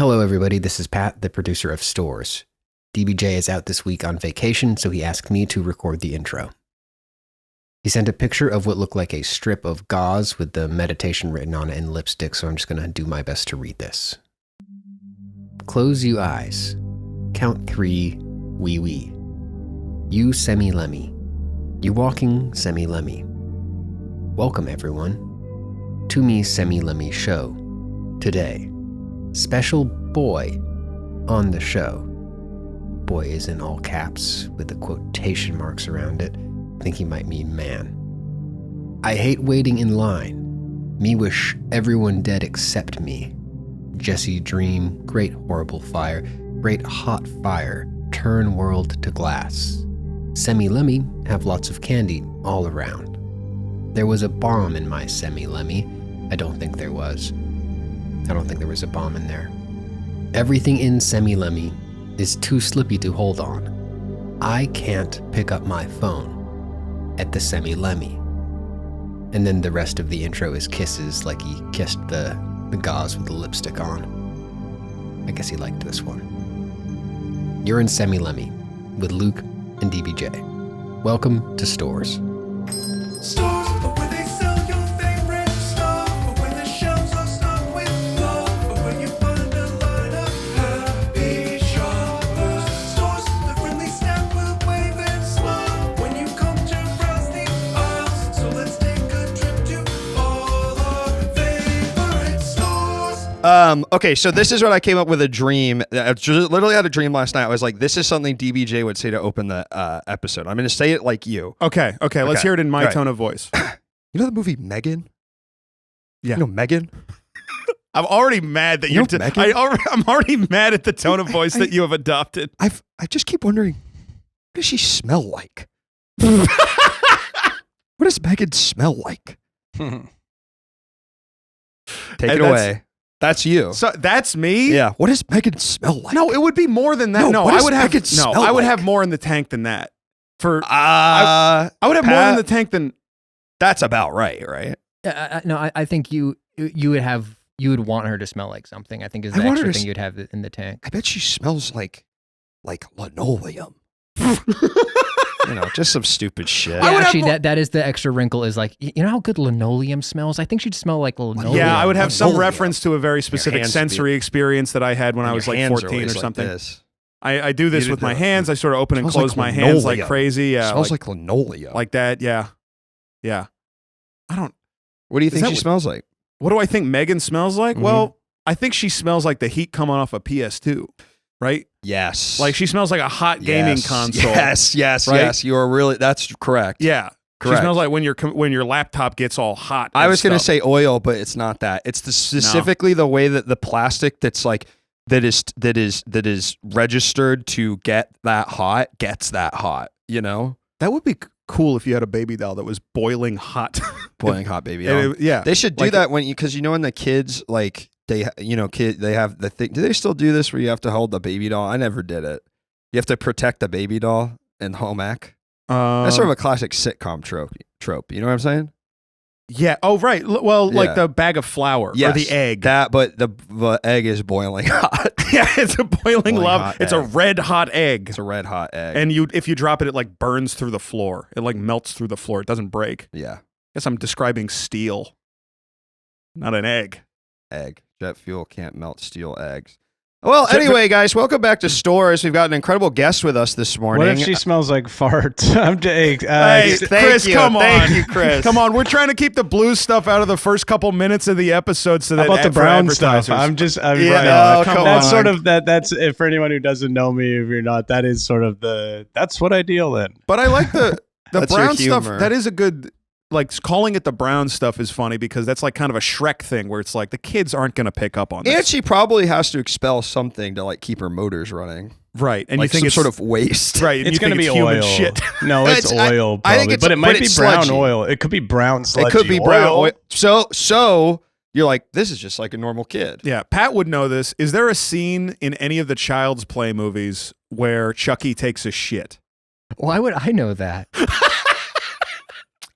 Hello, everybody. This is Pat, the producer of Stores. DBJ is out this week on vacation, so he asked me to record the intro. He sent a picture of what looked like a strip of gauze with the meditation written on it in lipstick, so I'm just going to do my best to read this. Close you eyes. Count 3, wee wee. You semi-lemmy. You walking semi-lemmy. Welcome, everyone, to me semi-lemmy show. Today, special boy on the show. Boy is in all caps with the quotation marks around it. I think he might mean man. I hate waiting in line. Me wish everyone dead except me. Jesse dream, great horrible fire, great hot fire, turn world to glass. Semi-lemmy have lots of candy all around. There was a bomb in my semi-lemmy. I don't think there was. I don't think there was a bomb in there. Everything in semi-lemmy is too slippy to hold on. I can't pick up my phone at the semi-lemmy. And then the rest of the intro is kisses, like he kissed the gauze with the lipstick on. I guess he liked this one. You're in semi-lemmy with Luke and DBJ. Welcome to Stores. Stores, but where they sell your favorite stuff, but where the shelves are stocked with love, but where you find a line of happy shoppers. Stores, the friendly staff will wave and smile when you come to browse the aisles. So let's take a trip to all our favorite stores. Okay, so this is what I came up with a dream. I literally had a dream last night. I was like, this is something DBJ would say to open the episode. I'm going to say it like you. Okay, let's hear it in my tone of voice. You know the movie Megan? Yeah. You know Megan? I'm already mad that You know you're... Megan? I'm already mad at the tone of voice that you have adopted. I just keep wondering, what does she smell like? What does Megan smell like? Take And it away. That's you. So that's me? Yeah. What does Megan smell like? No, it would be more than that. No, No, what I does would have Megan smell I would like? have more in the tank than that. I I would have more in the tank than... That's about right? No, I think you would want her to smell like something. I think is the I want her extra to thing you'd have in the tank. I bet she smells like linoleum. Just some stupid shit. Yeah, would have actually, more- that is the extra wrinkle. Is like, you know how good linoleum smells. I think she'd smell like linoleum. Yeah, I would have some Linoleum. reference to a very specific hands sensory experience that I had when I And was your like hands are 14 or always like something. this. I do this You with do my the- hands. I sort of open and Smells close like my hands like linoleum. crazy. Yeah, Smells like linoleum. like that. Yeah. I don't... What do you Is think that she what- smells like? What do I think Megan smells like? Mhm. Well, I think she smells like the heat coming off a PS2, right? Yes. Like she smells like a hot gaming Yes. console. Yes. Right? You are really. That's correct. Yeah. Correct. She smells like when your laptop gets all hot. I and was going to stuff. say oil, but it's not that. It's specifically the way that the plastic that's like that is registered to get that hot gets that hot. That would be cool if you had a baby doll that was boiling hot. Boiling hot baby. And doll. yeah. They should do Like- that because when the kids like they have the thing. Do they still do this where you have to hold the baby doll? I never did it. You have to protect the baby doll in home ec. That's sort of a classic sitcom trope. You know what I'm saying? Yeah. Oh, right. Well, Yeah. like the bag of flour or the egg. That, but the egg is boiling hot. Yeah, it's a boiling love. hot It's a egg. red hot egg. It's a red hot egg. And if you drop it, it like burns through the floor. It like melts through the floor. It doesn't break. yeah, Guess I'm describing steel, not an egg. egg. Jet fuel can't melt steel eggs. Well, anyway, guys, welcome back to Stores. We've got an incredible guest with us this morning. What if she smells like farts? I'm just, Hey, thank Chris, you. come on. Thank you, Chris. Come on, we're trying to keep the blue stuff out of the first couple minutes of the episode so how that about the for brown stuff? advertisers. Yeah, come that's on. sort of that's for anyone who doesn't know me. If you're not, that is sort of that's what I deal in. But I like the That's your brown stuff. humor. That is a good, like, calling it the brown stuff is funny because that's like kind of a Shrek thing where it's like the kids aren't going to pick up on this. And she probably has to expel something to like keep her motors running. Right. And like you think some it's sort of waste. right. And It's you going to think be it's human oil. shit. No, it's I oil. think Probably, it's- but it might but be it's brown sludgy. oil. It could be brown sludgy It could be brown oil. oil. So you're like, this is just like a normal kid. Yeah. Pat would know this. Is there a scene in any of the Child's Play movies where Chucky takes a shit? Why would I know that?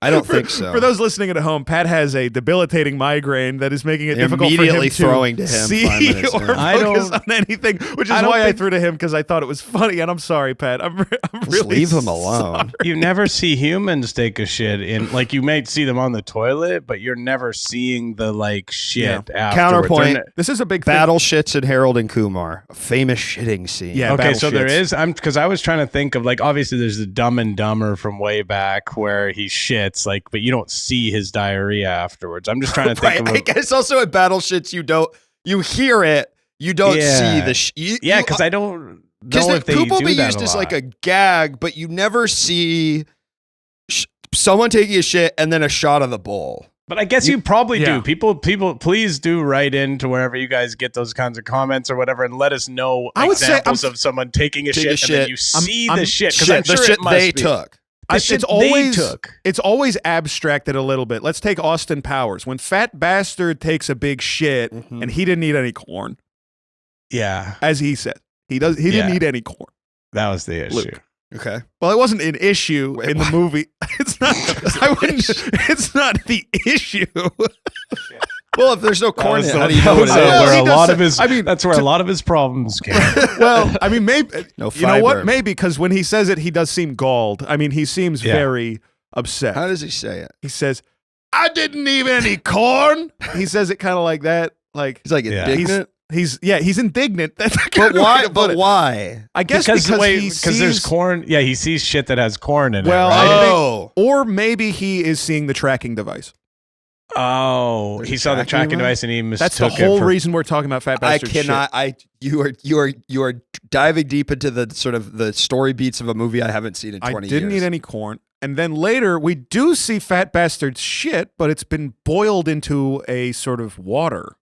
I don't think so. For those listening at home, Pat has a debilitating migraine that is making it difficult for him Immediately to throwing to him see 5 minutes or in. I focus don't- on anything, which is I don't why I think- threw to him because I thought it was funny. And I'm sorry, Pat. I'm Just really leave him alone. You never see humans take a shit in, like, you might see them on the toilet, but you're never seeing the, like, shit afterwards. Counterpoint. They're This is a big thing. Battle shits in Harold and Kumar. A famous shitting scene. Yeah. Okay, battle so there shits. is. Because I was trying to think of, like, obviously there's the Dumb and Dumber from way back where he shits, like, but you don't see his diarrhea afterwards. I'm just trying to think Right. of. I guess also at battle shits, you hear it, you don't see Yeah. the Yeah, because I don't because know the if they poop will do be that used a as lot. like a gag, but you never see someone taking a shit and then a shot of the bowl. But I guess you probably yeah. do. People, please do write into wherever you guys get those kinds of comments or whatever, and let us know I would say examples of someone taking a Take a shit, and then shit. you see I'm- the shit. Because Shit, I'm sure the shit it must they be. took. The shit It's always they took. It's always abstracted a little bit. Let's take Austin Powers. When Fat Bastard takes a big shit Mhm. and he didn't eat any corn, Yeah, as he said, he didn't Yeah. eat any corn. that was the issue. Luke. Okay. Well, it wasn't an issue Wait, in the what? movie. It's not. I wouldn't. It's not the issue. Well, if there's no corn, in it, how do you that know what was it Well, where he a does lot say- of his. I mean, that's where a lot of his problems came. Well, I mean, maybe No you know what? fiber. Maybe because when he says it, he does seem galled. I mean, he seems Yeah. very upset. How does he say it? He says, "I didn't eat any corn." He says it kind of like that. Like He's like Yeah. indignant. he's indignant. That's a But good way why? to put But it. why? I guess because because he there's sees corn. Yeah, he sees shit that has corn in Well, it. I Right? think- Oh, or maybe he is seeing the tracking device. Oh, There's he a saw the tracking tracking device? device and he mistook That's the it whole for- reason we're talking about Fat I Bastard. cannot. You are diving deep into the sort of the story beats of a movie I haven't seen in I 20 didn't years. eat any corn. And then later we do see Fat Bastard's shit, but it's been boiled into a sort of water.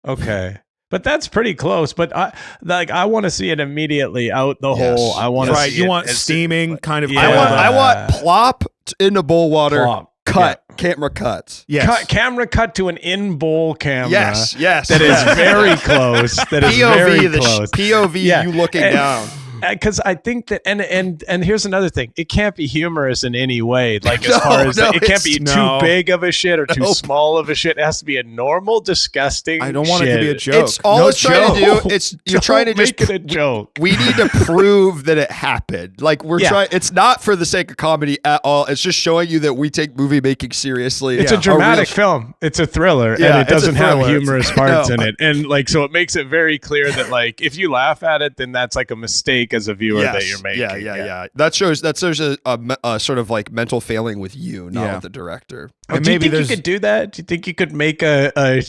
Okay. But that's pretty close. But I want to see it immediately out the Yes. hole. I want to Right? see You it want as- steaming, kind of. Yeah. I want. boiled I up. want plop into bowl water. plop. Cut. Camera cuts. Yes. Camera cut to an in bowl camera. Yes. Yes. That is yes. very close. That is POV. very The close. POV. Yeah. You looking And- down. Because I think that, and here's another thing: it can't be humorous in any way. Like as No, far as no, it can't be it's- no. too big of a shit or too Nope. small of a shit. It has to be a normal, disgusting. I don't want it to be a shit. joke. It's all No it's trying to joke. do. It's you're Don't trying to just. make it a joke. We need to prove that it happened. Like we're Yeah. trying. It's not for the sake of comedy at all. It's just showing you that we take movie making seriously. It's Yeah. a dramatic real- film. It's a thriller, Yeah, and it it's a doesn't have thriller. humorous parts No. in it. And like, so it makes it very clear that like, if you laugh at it, then that's like a mistake as a viewer that you're making. Yeah. That shows a sort of like mental failing with you, not Yeah. with the director. And Do you maybe think you there's could do that? Do you think you could make a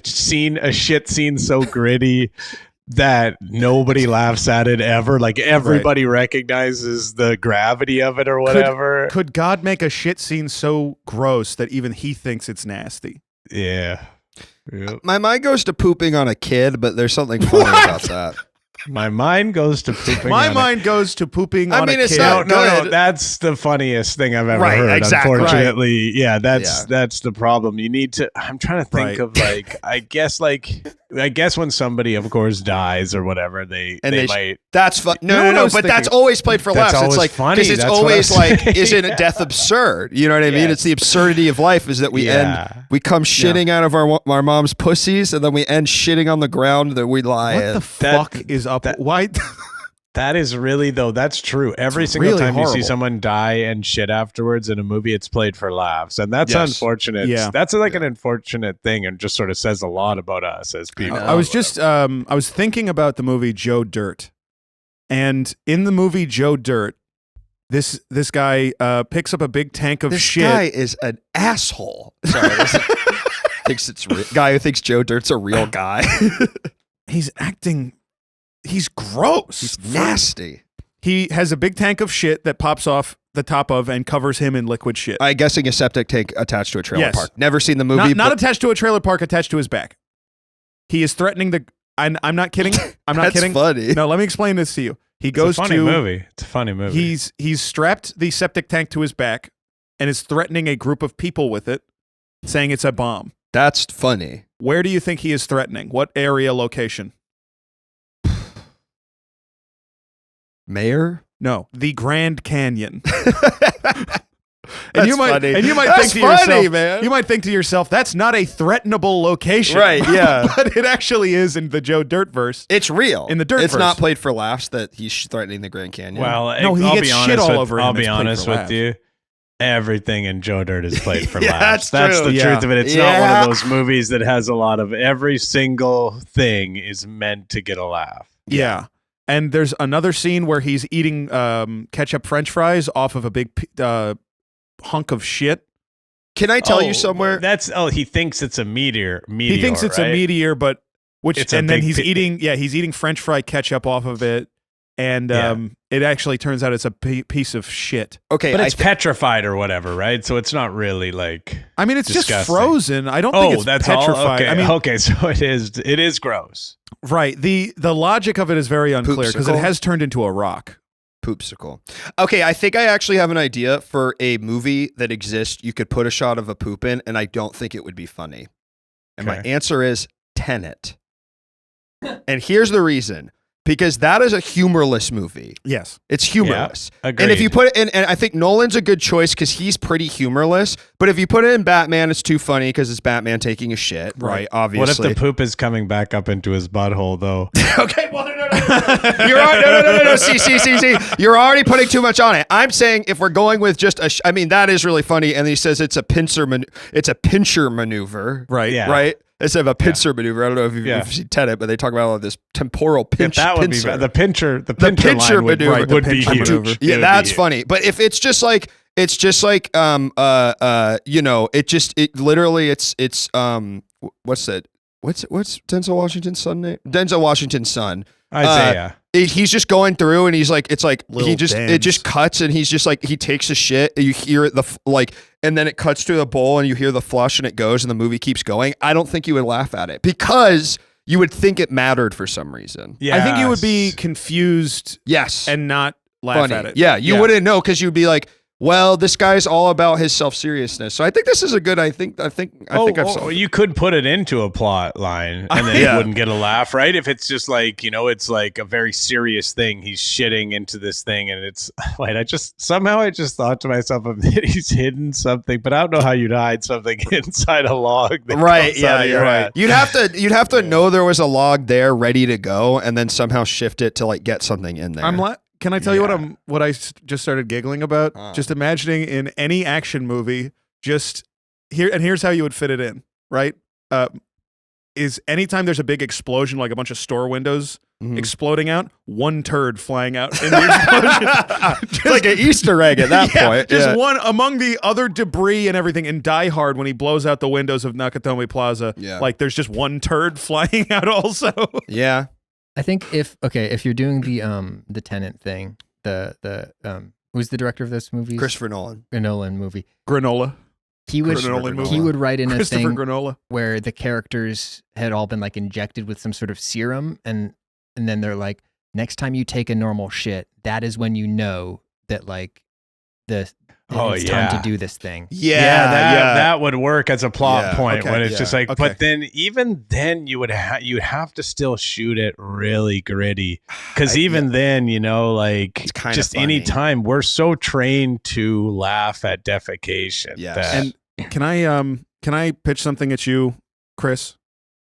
shit scene so gritty that nobody laughs at it ever? Like everybody recognizes the gravity of it or whatever. could God make a shit scene so gross that even he thinks it's nasty? Yeah. Yep. My mind goes to pooping on a kid, but there's something funny about that. My mind goes to pooping. My on it. mind goes to pooping I on mean, a it's kid. not- No, good. that's the funniest thing I've ever Right, heard. exactly. Unfortunately, yeah, that's Yeah. that's the problem. You need to. I'm trying to think Right. of I guess when somebody, of course, dies or whatever, they And they sh- might. That's fun. You know No, what I no, was but that's thinking? always played for That's laughs. It's always like funny. because it's That's what always I'm like, saying. isn't Yeah. death absurd? You know what I mean? Yeah. It's the absurdity of life is that we Yeah. we come shitting out of our mom's pussies, and then we end shitting on the ground that we lie What in. the fuck is up? Why? That is really though. That's true. Every single really time you see horrible. someone die and shit afterwards in a movie, it's played for laughs, and that's Yes. unfortunate. Yeah. That's like an unfortunate thing, and just sort of says a lot about us as people. know. I was just I was thinking about the movie Joe Dirt, and in the movie Joe Dirt, this guy picks up a big tank of This shit. guy is an asshole. Sorry, thinks it's guy who thinks Joe Dirt's a real guy. He's acting. He's gross. He's nasty. He has a big tank of shit that pops off the top of and covers him in liquid shit. I'm guessing a septic tank attached to a trailer Yes. park. Never seen the movie. not but attached to a trailer park, attached to his back. He is threatening the. I'm not kidding. I'm not that's kidding. funny. No, let me explain this to you. He It's goes a funny to. movie. It's a funny movie. He's strapped the septic tank to his back and is threatening a group of people with it, saying it's a bomb. That's funny. Where do you think he is threatening? What area, location? Mayor? No, the Grand Canyon. And you might funny. and you might That's think to funny, yourself, man. you might think to yourself, that's not a threatenable location, Right, yeah. but it actually is in the Joe Dirt verse. It's real. In the dirt It's not verse. played for laughs that he's threatening the Grand Canyon. Well, No, he I'll gets be shit honest all with, over him. I'll It's be played honest for with laughs. you. Everything in Joe Dirt is played for Yeah, laughs. that's That's true. the Yeah. truth of it. It's not one Yeah. of those movies that has a lot of every single thing is meant to get a laugh. Yeah. And there's another scene where he's eating ketchup French fries off of a big hunk of shit. Can I tell you somewhere? He thinks it's a meteor. He thinks it's right? a meteor, but It's a and then big he's eating French fry ketchup off of it, and Yeah. it actually turns out it's a piece of shit. Okay, But I it's petrified or whatever, right? So it's not really like. I mean, it's Disgusting. just frozen. I don't think Oh, it's that's petrified. all. Okay, I mean, okay, so it is. It is gross. right. The logic of it is very unclear because it Poopsicle? has turned into a rock. Poopsicle. Okay, I think I actually have an idea for a movie that exists. You could put a shot of a poop in, and I don't think it would be funny. And my Okay. answer is Tenet. And here's the reason. Because that is a humorless movie. Yes. It's humorless. Agreed. And if you put it in, and I think Nolan's a good choice because he's pretty humorless. But if you put it in Batman, it's too funny because it's Batman taking a shit, right? Obviously. What if the poop is coming back up into his butthole, though? Okay, well, no. You're no. See. You're already putting too much on it. I'm saying if we're going with just I mean, that is really funny. And he says it's a pincer maneuver, Right. Yeah. right? Instead of a pincer maneuver. I don't know if you've seen Tenet, but they talk about all this temporal pinch. That would pincer. be the pincher. The The pincher pincher line would, maneuver. right, would The be pincher huge. maneuver. It Yeah, would that's be funny. But if it's just like what's that? What's Denzel Washington's son name? Denzel Washington's son. Isaiah. He's just going through and he's like, it's like Lil it Dens. just cuts and he's just like, he takes a shit and you hear it and then it cuts to the bowl and you hear the flush and it goes and the movie keeps going. I don't think you would laugh at it because you would think it mattered for some reason. Yeah, I think you would be confused Yes. and not laugh funny. at it. Yeah, you wouldn't know because you'd be like, well, this guy's all about his self-seriousness. So I think this is a good. I think I've You could put it into a plot line and then Yeah. it wouldn't get a laugh, right? If it's just like, it's like a very serious thing. He's shitting into this thing and it's wait, I just thought to myself that he's hidden something, but I don't know how you'd hide something inside a log. That Right. comes out Yeah, of you're your right. head. You'd have to know there was a log there ready to go, and then somehow shift it to like get something in there. Can I tell you Yeah. what I just started giggling about? Uh. Just imagining in any action movie, here's how you would fit it in, right? Is anytime there's a big explosion, like a bunch of store windows Mhm. exploding out, one turd flying out in the explosion. It's like an Easter egg at that point. Just Yeah. one among the other debris and everything. In Die Hard, when he blows out the windows of Nakatomi Plaza, Yeah. like there's just one turd flying out also. Yeah. I think if you're doing the Tenant thing, the who's the director of this movie? Christopher Nolan. Nolan movie. Granola. He would Granola movie. he would write in a Christopher thing Granola. where the characters had all been like injected with some sort of serum and then they're like, next time you take a normal shit, that is when you know that like it's time to do this thing. That would work as a plot Yeah, point okay, when it's just like, okay. but then even then you'd have to still shoot it really gritty because even then, like It's kinda just funny. any time we're so trained to laugh at defecation. Yes. that- And can I pitch something at you, Chris,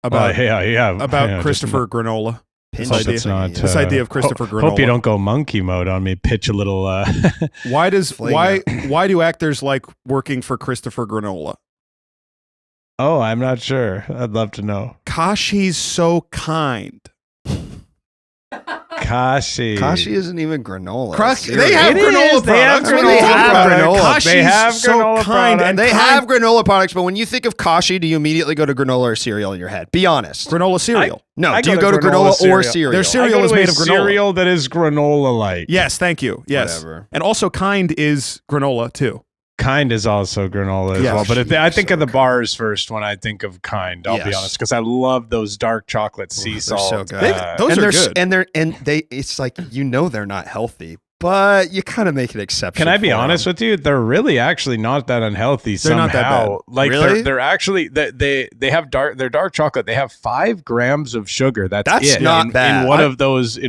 about yeah, Christopher Granola? Pinch This idea. it's not, This idea of Christopher Granola. Hope you don't go monkey mode on me. Pitch a little. Why Fling do actors like working for Christopher Granola? Oh, I'm not sure. I'd love to know. Kashi's so kind. Kashi. Kashi isn't even granola. They have It granola is. They have products. What are granola you talking about? products. Kashi's They have so granola kind, and They kind- have granola products, but when you think of Kashi, do you immediately go to granola or cereal in your head? Be honest. granola cereal. No, I do you go go to to granola granola or cereal. cereal? Their I cereal go is to made a of granola. cereal that is granola like. Yes, thank you. Yes, Whatever. and also kind is granola too. Kind is also granola as Yeah. well. But She's I think so of the good. bars first when I think of kind. I'll be Yes. honest because I love those dark chocolate sea they're salt. so good. Those and are they're good. and they it's like they're not healthy, but you kind of make an exception. Can I be for honest them. with you? They're really actually not that unhealthy. They're not that somehow. Like Really? they're actually they have they're dark chocolate. They have 5 grams of sugar. That's it. not bad. In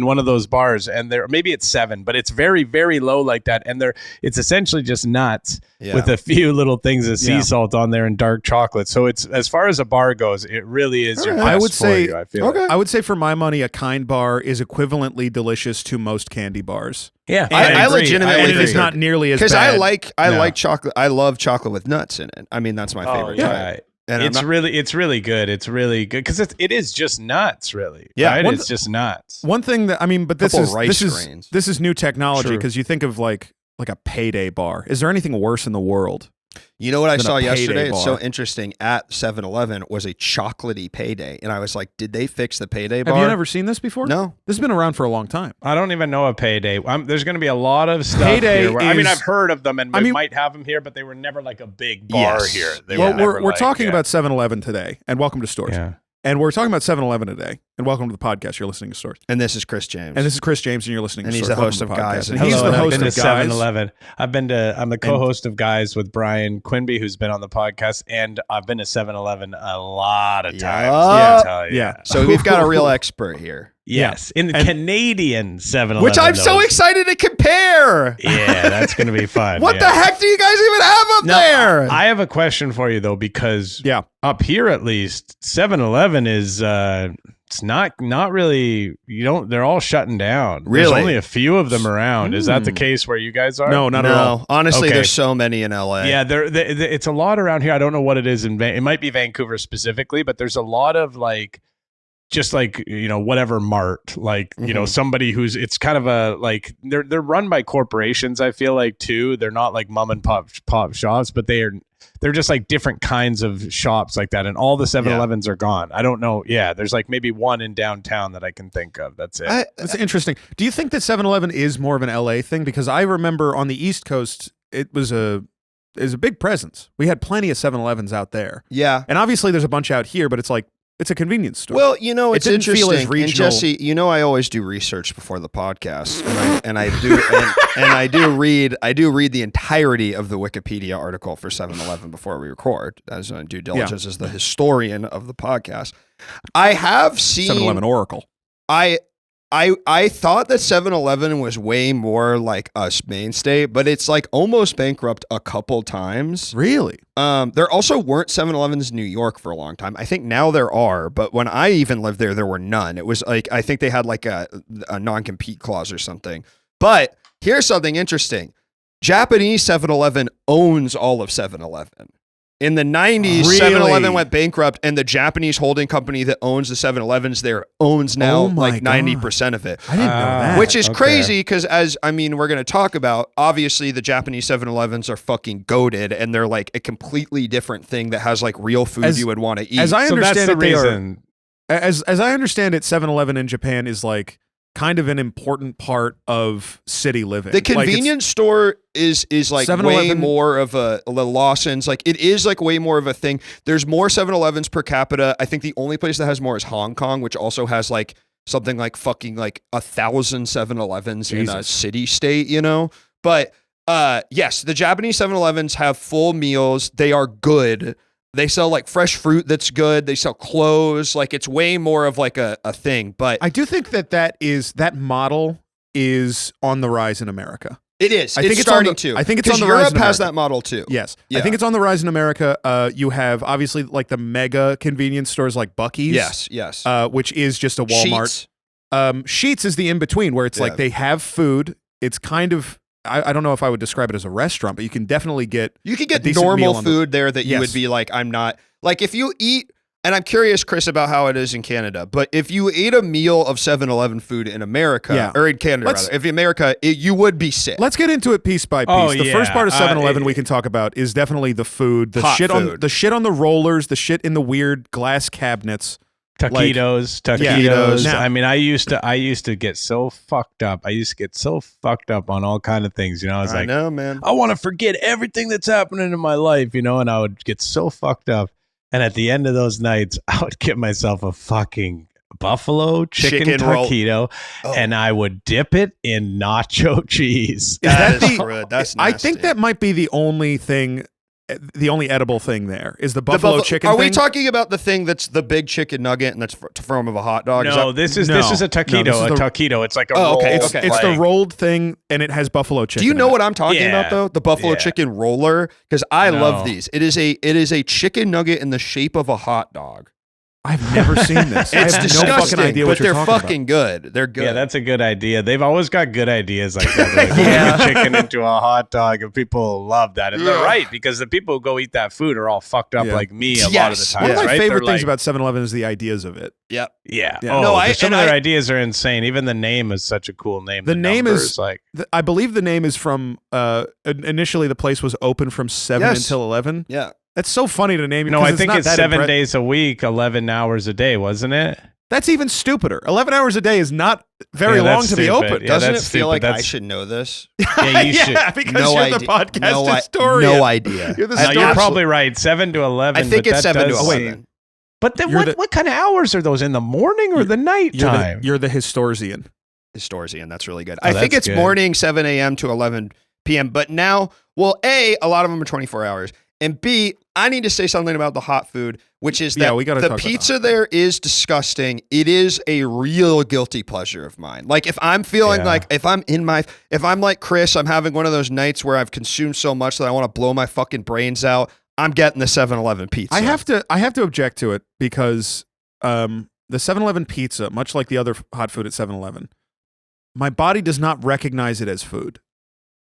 one of those bars, and there maybe it's 7, but it's very very low like that. And it's essentially just nuts Yeah. with a few little things of sea Yeah. salt on there and dark chocolate. So it's as far as a bar goes, it really is your Alright. best I would for say- you, I feel Okay. like. I would say for my money, a Kind bar is equivalently delicious to most candy bars. Yeah, I agree. legitimately And it think is not nearly as because bad. I No. like chocolate. I love chocolate with nuts in it. I mean, that's my Oh, favorite yeah. type. And It's really good. It's really good because it is just nuts, really. Yeah, right? one It's just nuts. One thing that I mean, but this Couple is rice this is grains. this is new technology True. because you think of like a payday bar. Is there anything worse in the world? You know what I than a saw payday yesterday? It's so bar. interesting. At 7-Eleven was a chocolatey payday, and I was like, did they fix the payday bar? Have you never seen this before? No. This has been around for a long time. I don't even know a payday. There's going to be a lot of stuff Payday here. I mean, is- I've heard of them and I we mean- might have them here, but they were never like a big bar Yes. here. They Well, were never we're like- talking yeah. about 7-Eleven today, and welcome to Stores. Yeah. And we're talking about 7-Eleven today, and welcome to the podcast. You're listening to Stores. And this is Chris James. And this is Chris James, and you're listening And to he's Stores. the host Welcome of to the Guys podcast. and And he's Hello, the and host I've been of to Guys. 7-Eleven. I'm the co-host of Guys with Brian Quinby, who's been on the podcast, and I've been to 7-Eleven a lot of times. Yeah. I'll tell you. Yeah. So we've got a real expert here, Yes. In And- Canadian 7-Eleven. which I'm so those. excited to compare. Yeah, that's going to be fun. What yeah. the heck do you guys even have up Now, there? I have a question for you though, because Yeah. up here at least 7-Eleven is it's not really they're all shutting down. There's Really? only a few of them around. Is that the Hmm. case where you guys are? No, not at all. no, honestly, Okay. there's so many in LA. Yeah, it's a lot around here. I don't know what it is it might be Vancouver specifically, but there's a lot of like just like whatever mart, like Mhm. somebody who's it's kind of a like they're run by corporations. I feel like too. They're not like mom and pop shops, but they're just like different kinds of shops like that, and all the 7-Elevens are gone. I don't know. Yeah, there's like maybe one in downtown that I can think of. That's it. That's interesting. Do you think that 7-Eleven is more of an LA thing? Because I remember on the East Coast, it was a big presence. We had plenty of 7-Elevens out there. Yeah. And obviously there's a bunch out here, but it's like, it's a convenience store. Well, It it's didn't feel as interesting. And regional. Jesse, I always do research before the podcast, and I do and I do read the entirety of the Wikipedia article for 7-Eleven before we record, as I do diligence as the historian of the podcast. I have seen 7-Eleven Oracle. I thought that 7-Eleven was way more like a mainstay, but it's like almost bankrupt a couple times. Really? There also weren't 7-Elevens in New York for a long time. I think now there are, but when I even lived there were none. It was like, I think they had like a non-compete clause or something. But here's something interesting. Japanese 7-Eleven owns all of 7-Eleven. In the 90s, Really? 7-Eleven went bankrupt, and the Japanese holding company that owns the 7-Elevens there owns now Oh my like God. 90% of it. I didn't know that. Which is Okay. crazy because, we're going to talk about, obviously the Japanese 7-Elevens are fucking goated, and they're like a completely different thing that has like real food As- you would want to eat. as I so that's understand the it, they are, reason. as I understand it, 7-Eleven in Japan is like kind of an important part of city living. the Like, it's- convenience store is like 7-Eleven way more of a Lawson's. Like it is like way more of a thing. There's more 7-Elevens per capita. I think the only place that has more is Hong Kong, which also has like something like fucking like 1,000 7-Elevens in a Jesus. city state, But yes, the Japanese 7-Elevens have full meals. They are good. They sell like fresh fruit that's good. They sell clothes. Like it's way more of like a thing. But I do think that model is on the rise in America. it is. I It's think it's on starting the- to. I think it's 'Cause on the rise Europe in has America. that model too. Yes. Yeah. I think it's on the rise in America. You have obviously like the mega convenience stores like Buc-ee's. Yes. Which is just a Walmart. Sheetz. Sheetz is the in between where it's Yeah. like they have food. It's kind of, I don't know if I would describe it as a restaurant, but you can definitely get You could a get decent meal normal on the- food there that you Yes. would be like, I'm not like if you eat. And I'm curious, Chris, about how it is in Canada. But if you ate a meal of 7-Eleven food in America, Yeah. or in Canada, Let's- rather, if in America, you would be sick. Let's get into it piece by piece. Oh, The first yeah. part of 7-Eleven it- we can talk about is definitely the food, the Hot shit on food. the shit on the rollers, the shit in the weird glass cabinets. Taquitos. Now- I mean, I used to get so fucked up. I used to get so fucked up on all kind of things. I was I like, know, man. I want to forget everything that's happening in my life, and I would get so fucked up. And at the end of those nights, I would give myself a fucking buffalo chicken roll. taquito, Oh. and I would dip it in nacho cheese. that That is the- good. That's I think nasty. that might be the only edible thing there is the buffalo chicken Are thing. we talking about the thing that's the big chicken nugget and that's form of a hot dog? Is No, that- this is No. a taquito. No, this is a the- taquito. It's like a Oh, roll. okay, It's, okay. it's the like- rolled thing, and it has buffalo chicken. Do you know in what it. I'm talking Yeah. about though? The buffalo Yeah. chicken roller, because I No. love these. It is a chicken nugget in the shape of a hot dog. I've never seen this. I It's have disgusting, no fucking idea but what you're they're talking fucking good. They're good. Yeah, that's a good idea. They've always got good ideas like that. Like Yeah. putting chicken into a hot dog, and people love that. And they're Ugh. right, because the people who go eat that food are all fucked up Yeah. like me a lot of the Yes. time. One of my right? favorite They're things like, about 7-Eleven is the ideas of it. Yep. yeah. Yeah. Oh, No, some of and their I- ideas are insane. Even the name is such a cool name. The name numbers, is- like I believe the name is from initially the place was open from 7 Yes. until 11. Yeah. That's so funny to name it. no, 'cause I think not it's that 7 impre- days a week, 11 hours a day, wasn't it? That's even stupider. 11 hours a day is not very Yeah, long that's to be stupid. open. Yeah, Doesn't it that's feel stupid. like I That's- should know this? Yeah, you should. because No you're idea. the podcast No historian. No idea. You're the No, story- you're absolute- probably right. 7 to 11. I think but it's that 7 to does 11. seem- But then You're what kind of hours are those? In the morning or the night You're time? you're the historian. Historian. That's really good. Oh, I think that's it's good. morning 7 a.m. to 11 p.m. But now, well, A, a lot of them are 24 hours. And B, I need to say something about the hot food, which is that Yeah, we gotta the talk about pizza there is disgusting. It is a real guilty pleasure of mine. Like if I'm feeling Yeah. like, if I'm like Chris, I'm having one of those nights where I've consumed so much that I want to blow my fucking brains out, I'm getting the 7-Eleven pizza. I have to object to it because the 7-Eleven pizza, much like the other hot food at 7-Eleven, my body does not recognize it as food.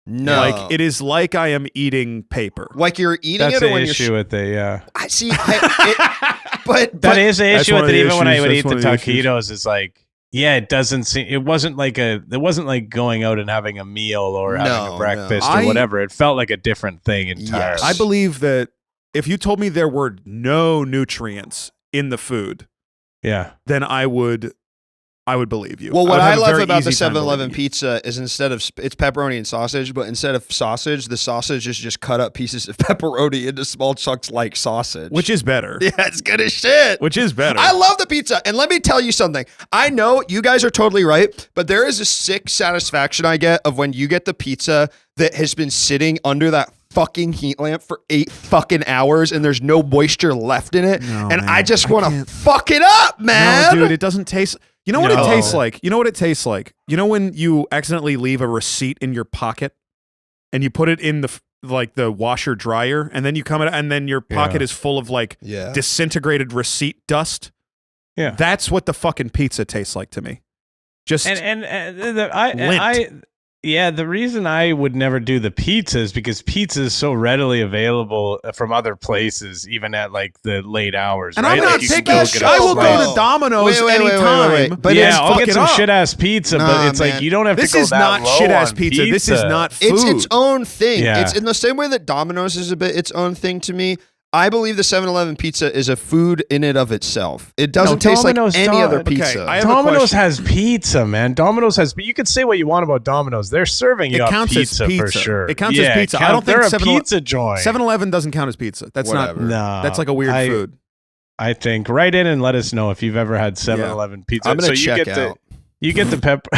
no. Like it is like I am eating paper. Like you're eating That's it or the when issue you're... with it, yeah. I see. But That is the That's issue one with of it. the Even when I issues. would That's eat the one of the issues. taquitos, it's like, yeah, it doesn't seem. It wasn't like going out and having a meal or having No, a breakfast no. or whatever. It felt like a different thing entirely. Yes. I believe that if you told me there were no nutrients in the food, Yeah. then I would believe you. Well, what would I have a love very about the easy time 7-Eleven believing you. pizza is instead of it's pepperoni and sausage, but instead of sausage, the sausage is just cut up pieces of pepperoni into small chunks like sausage. Which is better. yeah, it's good as shit. Which is better. I love the pizza. And let me tell you something. I know you guys are totally right, but there is a sick satisfaction I get of when you get the pizza that has been sitting under that fucking heat lamp for 8 fucking hours and there's no moisture left in it. No, and man. I just I want to can't- fuck it up, man. No, dude, it doesn't taste. You know what No. it tastes like? You know what it tastes like? You know when you accidentally leave a receipt in your pocket and you put it in the washer dryer and then you come out and then your pocket Yeah. is full of like Yeah. disintegrated receipt dust? Yeah. That's what the fucking pizza tastes like to me. Just The reason I would never do the pizza is because pizza is so readily available from other places, even at like the late hours. and right? I'm Like, not you can taking go a get shit. a I will go slice. to Domino's Wait, anytime. But But yeah, it's I'll fuck get it some up. shit ass pizza, Nah, but it's man. like you don't have This to go is that not low shit ass on pizza. This is not food. It's its own thing. Yeah. It's in the same way that Domino's is a bit its own thing to me. I believe the 7-Eleven pizza is a food in and of itself. It doesn't taste like Domino's any don't- other okay, pizza. I have a Domino's question. has pizza, man. Domino's has. But you could say what you want about Domino's. They're serving you It up counts as pizza for pizza. sure. It counts as pizza. I don't they're think a 7-Eleven pizza joint. 7-Eleven doesn't count as pizza. That's Whatever. No, that's like a weird food. I think write in and let us know if you've ever had 7-Eleven pizza. I'm gonna so check you get out. You get the pepper.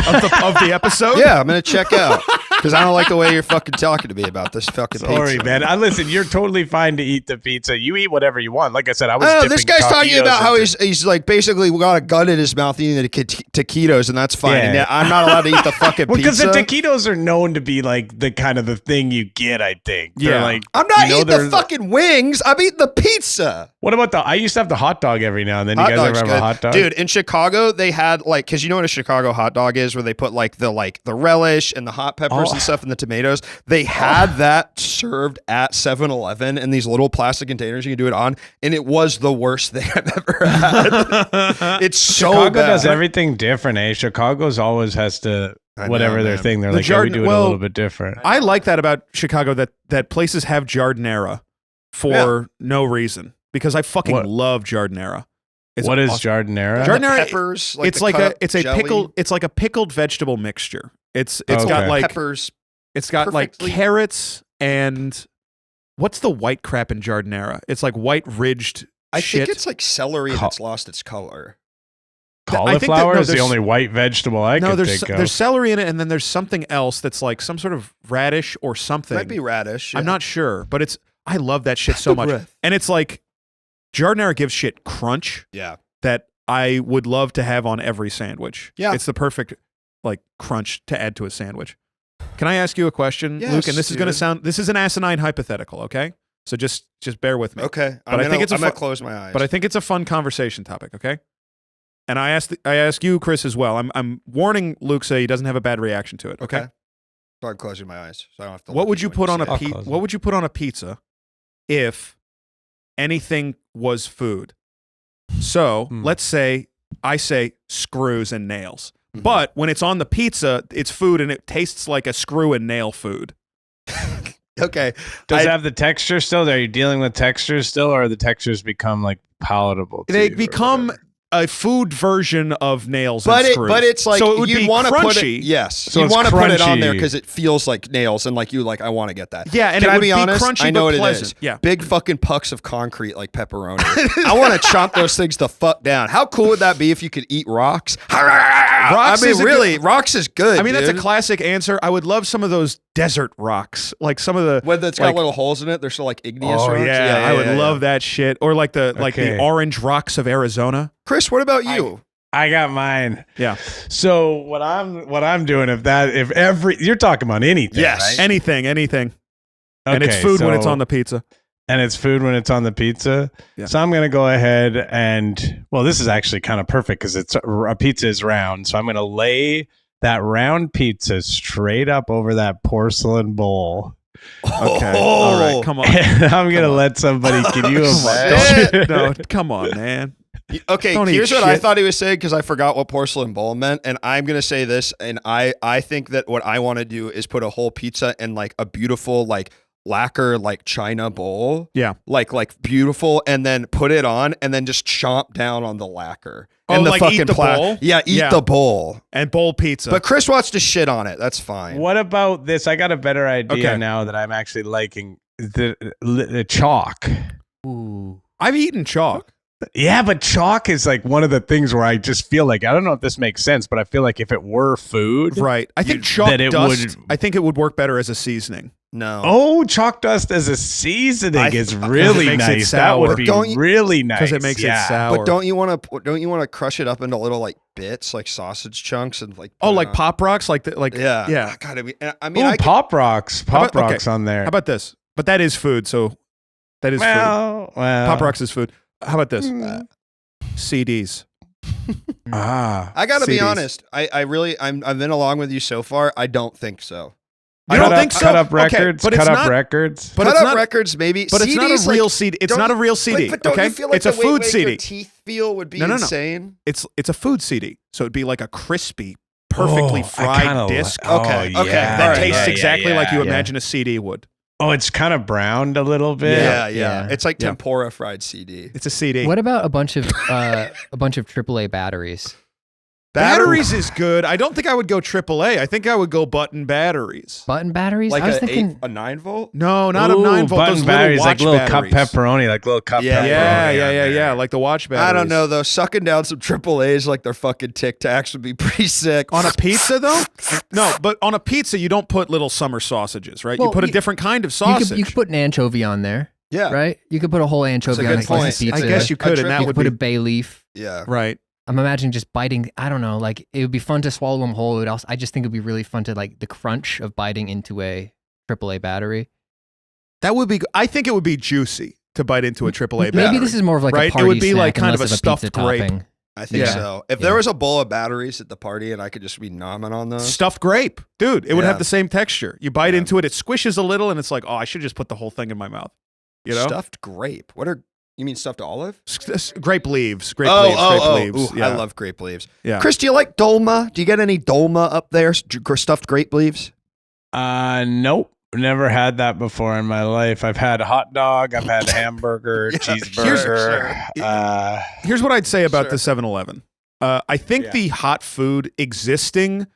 of the episode? Yeah, I'm gonna check out because I don't like the way you're fucking talking to me about this fucking Sorry, pizza. man. Listen, you're totally fine to eat the pizza. You eat whatever you want. Like I said, I was. I don't know, this dipping guy's talking taquitos about how into- he's like basically got a gun in his mouth eating the taquitos, and that's fine. Yeah. And yet I'm not allowed to eat the fucking Well, because pizza. the taquitos are known to be like the kind of the thing you get. I think. They're Yeah. like I'm not you know, eating the they're- fucking wings. I'm eating the pizza. What about the? I used to have the hot dog every now and then. You Hot guys ever dog's have good. a hot dog? Dude, in Chicago, they had like, because you know what a Chicago hot dog is, where they put like the relish and the hot peppers Oh. and stuff and the tomatoes. They had that served at 7-Eleven in these little plastic containers you can do it on, and it was the worst thing I've ever had. It's so Chicago bad. does everything different, eh? Chicago's always has to I know, whatever their man. thing. They're The like, yeah, we Jardin- do it a well, little bit different. I like that about Chicago that places have jardinera for no reason because I fucking What? love jardinera. It's What is awesome. jardinera? The Jardinera- peppers. it's the like cut a up it's a jelly, pickled it's like a pickled vegetable mixture. It's Okay. got like peppers. it's got like perfectly- carrots and what's the white crap in jardinera? It's like white ridged I shit. think it's like celery Co- that's lost its color. Cauliflower is the there's- only white vegetable I no, can there's think of. there's celery in it, and then there's something else that's like some sort of radish or something. Might be radish. I'm not sure, but I love that shit so much. And it's like Jardinera gives shit crunch Yeah. that I would love to have on every sandwich. Yeah. It's the perfect like crunch to add to a sandwich. Can I ask you a question, Yes, Luke? And this is going to Steven. this is an asinine hypothetical, okay? So just bear with me. Okay. But I think it's a I'm gonna fu- close my eyes. But I think it's a fun conversation topic, okay? And I ask you, Chris, as well. I'm warning Luke so he doesn't have a bad reaction to it, okay? So I'm closing my eyes, so I don't have to. What look would at you when put on say a it. close What it. would you put on a pizza if anything was food? So let's say I say screws and nails, Mhm. but when it's on the pizza, it's food and it tastes like a screw and nail food. Okay. Does I- it have the texture still? Are you dealing with textures still, or the textures become like palatable? To They you or become whatever? a food version of nails But and screws. it's like so it would you'd be want to put it. crunchy. Yes, So you it's want to put it on there crunchy. because it feels like nails, and like I want to get that. Yeah, and Can it I would be honest? crunchy I know but what pleasant. it is. Yeah. Big fucking pucks of concrete like pepperoni. I want to chomp those things the fuck down. How cool would that be if you could eat rocks? Rocks I mean, is a really, good- rocks is good. I mean, that's a dude. classic answer. I would love some of those desert rocks, like some of the. When it's got like- little holes in it, they're still like igneous Oh rocks. yeah, I would love that shit. Or like the Okay. orange rocks of Arizona. Chris, what about you? I got mine. Yeah. So what I'm doing you're talking about anything, Yes. right? Anything, and it's Okay, food when it's so- on the pizza. and it's food when it's on the pizza. Yeah. So I'm gonna go ahead and this is actually kind of perfect because it's a pizza is round. So I'm gonna lay that round pizza straight up over that porcelain bowl. Okay. Oh. All right. Come on. And I'm gonna on. let somebody. Can you Come on. imagine? No, come on, man. Okay, Don't eat here's what I shit. thought he was saying because I forgot what porcelain bowl meant, and I'm gonna say this, and I think that what I want to do is put a whole pizza in like a beautiful like lacquer like china bowl, Yeah. like beautiful, and then put it on, and then just chomp down on the lacquer. Oh, and the like fucking eat the bowl? Yeah, eat Yeah. the bowl. And bowl pizza. But Chris wants to shit on it. That's fine. What about this? I got a better idea Okay. now that I'm actually liking the chalk. Ooh. I've eaten chalk. Yeah, but chalk is like one of the things where I just feel like I don't know if this makes sense, but I feel like if it were food, Right. I think You- chalk that it dust. would- I think it would work better as a seasoning. No. oh, chalk dust as a seasoning I- is because really it makes it nice. That sour. would be Don't you- really nice Because it makes yeah. it sour. But don't you want to crush it up into little like bits, like sausage chunks, and like Oh, put it like on- Pop Rocks? Like Yeah, Yeah. God, I mean, Ooh, I could- pop rocks, How about- okay. on there. How about this? But that is food, so that is food. well, Pop Rocks is food. How about this? Mm. CDs. Ah, I gotta be CDs. honest. I really I've been along with you so far. I don't think so. You cut don't up, think so? Cut up Okay, records. but it's cut up not- records. But Cut it's up not- records, maybe. But it's not CDs, a real like, CD. It's don't not a you- real CD. But don't okay, you feel like it's a the way food your CD. teeth feel would be No. insane? It's a food CD, so it'd be like a crispy, perfectly Oh, I fried kinda disc li- oh, Okay, yeah, okay, that all right, tastes yeah, exactly like you yeah. imagine a CD would. Oh, it's kind of browned a little bit. Yeah, Yeah. It's like Yeah. tempura fried CD. It's a CD. What about a bunch of AAA batteries? Batteries is good. I don't think I would go AAA. I think I would go button batteries. Button batteries? Like I was a thinking. 9 volt. No, not Ooh, a 9 volt. button Those batteries, little like watch little batteries. cup pepperoni, like little cup Yeah. pepperoni. Yeah. Like the watch batteries. I don't know though. Sucking down some AAAs like they're fucking Tic Tacs would be pretty sick. On a pizza though? No, but on a pizza you don't put little summer sausages, right? Well, you put a you- different kind of You sausage. could put an anchovy on there, yeah, right? You could put a whole anchovy good on a slice point. of pizza. I guess you could, A and that triple- would put be a bay leaf. yeah. right. I'm imagining just biting. I don't know. Like it would be fun to swallow them whole. It would also, I just think it would be really fun to like the crunch of biting into a AAA battery. That would be. I think it would be juicy to bite into a AAA battery. Maybe this is more of like Right? a It party would be like snack kind and of less a stuffed pizza grape. topping. I think Yeah. so. If Yeah. there was a bowl of batteries at the party and I could just be nomming on those, stuffed grape, dude. It would Yeah. have the same texture. You bite Yeah. into it, it squishes a little, and it's like, oh, I should just put the whole thing in my mouth. You know, stuffed grape. What are you mean stuffed olive? Grape leaves. Grape leaves. Ooh, Yeah. I love grape leaves. Yeah. Chris, do you like dolma? Do you get any dolma up there? Stuffed grape leaves? Nope. Never had that before in my life. I've had hot dog. I've had hamburger, cheeseburger. Here's what I'd say about Sure. the 7-Eleven. I think Yeah. the hot food existing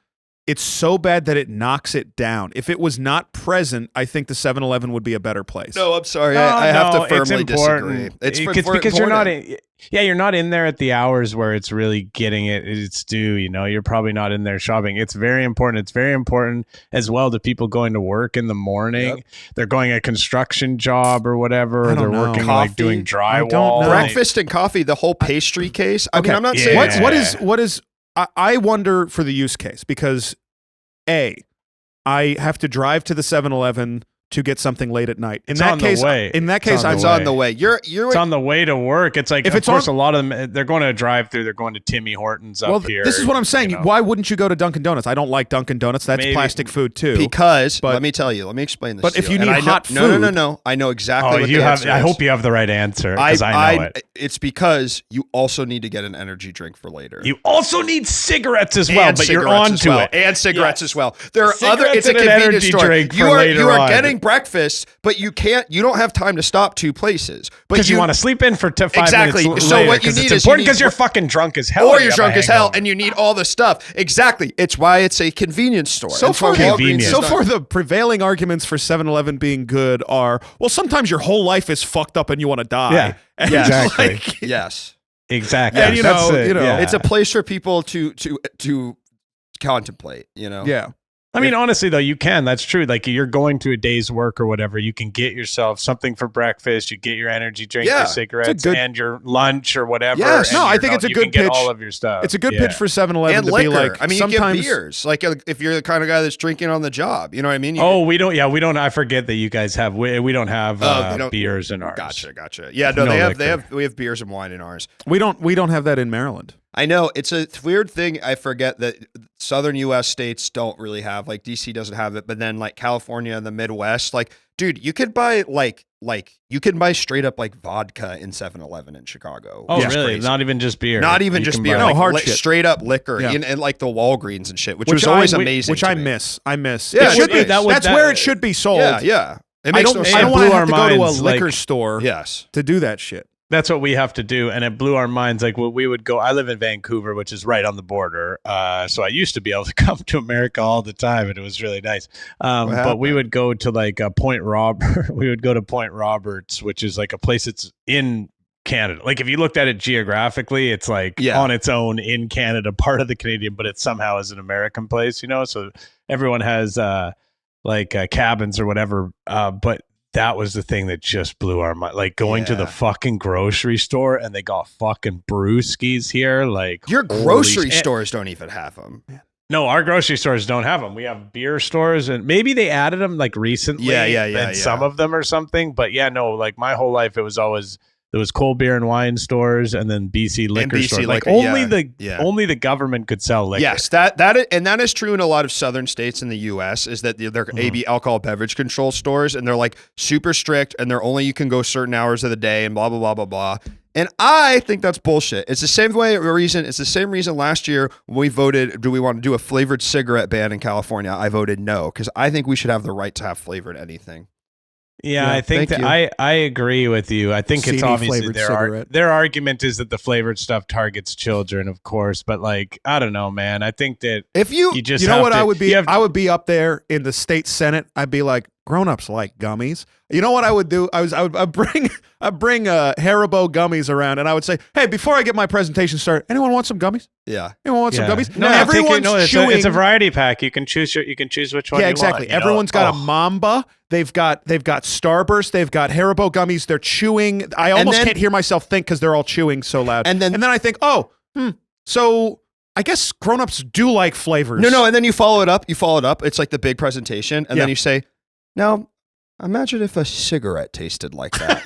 it's so bad that it knocks it down. If it was not present, I think the 7-Eleven would be a better place. No, I'm sorry. No, I have no, to firmly it's important. disagree. It's because you're not important. you're not in there at the hours where it's really getting its due. You know, you're probably not in there shopping. It's very important. It's very important as well to people going to work in the morning. Yep. They're going a construction job or whatever. I Or don't they're know. working Coffee? like doing I don't drywall. know. Breakfast and coffee, the whole pastry case. I mean, Okay. I'm not Yeah. saying What is I wonder for the use case, because I have to drive to the 7-Eleven to get something late at night. It's on the way. In that It's case, on I'm it's on the way. You're It's on the way to work. It's like, If of it's course, on- a lot of them, they're going to drive through. They're going to Timmy Hortons up well, here. this is what I'm saying. you know. Why wouldn't you go to Dunkin' Donuts? I don't like Dunkin' Donuts. That's Maybe- plastic food too. because But- let me tell you. Let me explain this. But to if you. you And need I know- hot no, food- no. I know exactly Oh, what you the have. answer I is. hope you have the right answer because I know it. It's because you also need to get an energy drink for later. You also need cigarettes as well, And but you're cigarettes on as to well. it. And cigarettes Yes. as well. There are Cigarettes other. It's a and an convenience energy store. drink You for are later on. getting breakfast, but you can't. You don't have time to stop 2 places. But Because you want to sleep in for 5 Exactly. minutes So later, what you 'cause need it's is you important need- because you're fucking drunk as hell. or you you're have a drunk as hell hangover. and you need all the stuff. Exactly. It's why it's a convenience store. So That's why far, Walgreens Convenient. is so not- far, the prevailing arguments for 7-Eleven being good are, well, sometimes your whole life is fucked up and you want to die. Yeah. And Yes. Exactly. like, Yes. Exactly. And, you That's know, it, you know, yeah. It's a place for people to contemplate, you know? yeah. I mean, honestly, though, you can. That's true. Like, you're going to a day's work or whatever. You can get yourself something for breakfast. You get your energy drink, Yeah. your cigarettes, good- and your lunch or whatever. Yes. and No, I you're think it's a you good can get pitch. all of your stuff. It's a good Yeah. pitch for 7-Eleven And to liquor. be like, I mean, you sometimes get beers. Like, if you're the kind of guy that's drinking on the job, you know what I mean? You Oh, we don't. Yeah, we don't. I forget that you guys have. We don't have they don't- beers in ours. Gotcha. Yeah, no, No we have beers and wine in ours. we don't have that in Maryland. I know it's a weird thing. I forget that southern U.S. states don't really have, like DC doesn't have it, but then like California and the Midwest, like, dude, you could buy like you can buy straight up like vodka in 7-Eleven in Chicago. Oh, which is really? crazy. Not even just beer. Not even You just can beer, buy- No, like hard shit. straight up liquor, Yeah. and like the Walgreens and shit, which was always amazing. Which to I me. miss. I miss. Yeah, It should it be. is. That's where it should be sold. Yeah. It I makes don't. no I sense. don't It want to blew have to our go to a minds, liquor like- store Yes. to do that shit. That's what we have to do, and it blew our minds. Like, we would go. I live in Vancouver, which is right on the border. So I used to be able to come to America all the time, and it was really nice. But we happened? would go to like Point we would go to Point Roberts, which is like a place that's in Canada. Like, if you looked at it geographically, it's like Yeah. on its own in Canada, part of the Canadian, but it somehow is an American place. You know, so everyone has cabins or whatever. But that was the thing that just blew our mind. Like, going to the Yeah. fucking grocery store and they got fucking brewskis here. Like, Your holy grocery shit. stores don't even have them. No, our grocery stores don't have them. We have beer stores, and maybe they added them like recently. Yeah. Some of them or something. But yeah, no, like my whole life, it was always, there was cold beer and wine stores, and then BC liquor BC stores. Like, liquor, only the government could sell liquor. Yes, that is true in a lot of southern states in the U.S. Is that they're AB alcohol beverage control stores, and they're like super strict, and they're only you can go certain hours of the day, and blah blah blah blah blah. And I think that's bullshit. It's the same reason. It's the same reason last year when we voted, do we want to do a flavored cigarette ban in California? I voted no because I think we should have the right to have flavored anything. Yeah, Yeah, I think thank that you. I agree with you. I think it's CD obviously flavored their cigarette. their argument is that the flavored stuff targets children, of course, but like, I don't know, man. I think that If you you just You know have what to- I would be? you have- I would be up there in the state senate. I'd be like, grown-ups like gummies. You know what I would do? I'd bring Haribo gummies around, and I would say, hey, before I get my presentation started, anyone want some gummies? yeah. Anyone want some Yeah. gummies? No, I think everyone's it's chewing. a variety pack. You can choose which one. Yeah, you exactly. Want, you know? Everyone's got a Oh. Mamba. They've got Starburst. They've got Haribo gummies. They're chewing. I almost then- can't hear myself think because they're all chewing so loud. And then I think, so I guess grown-ups do like flavors. no, and then you follow it up. It's like the big presentation, and Yeah. then you say, "Now, imagine if a cigarette tasted like that."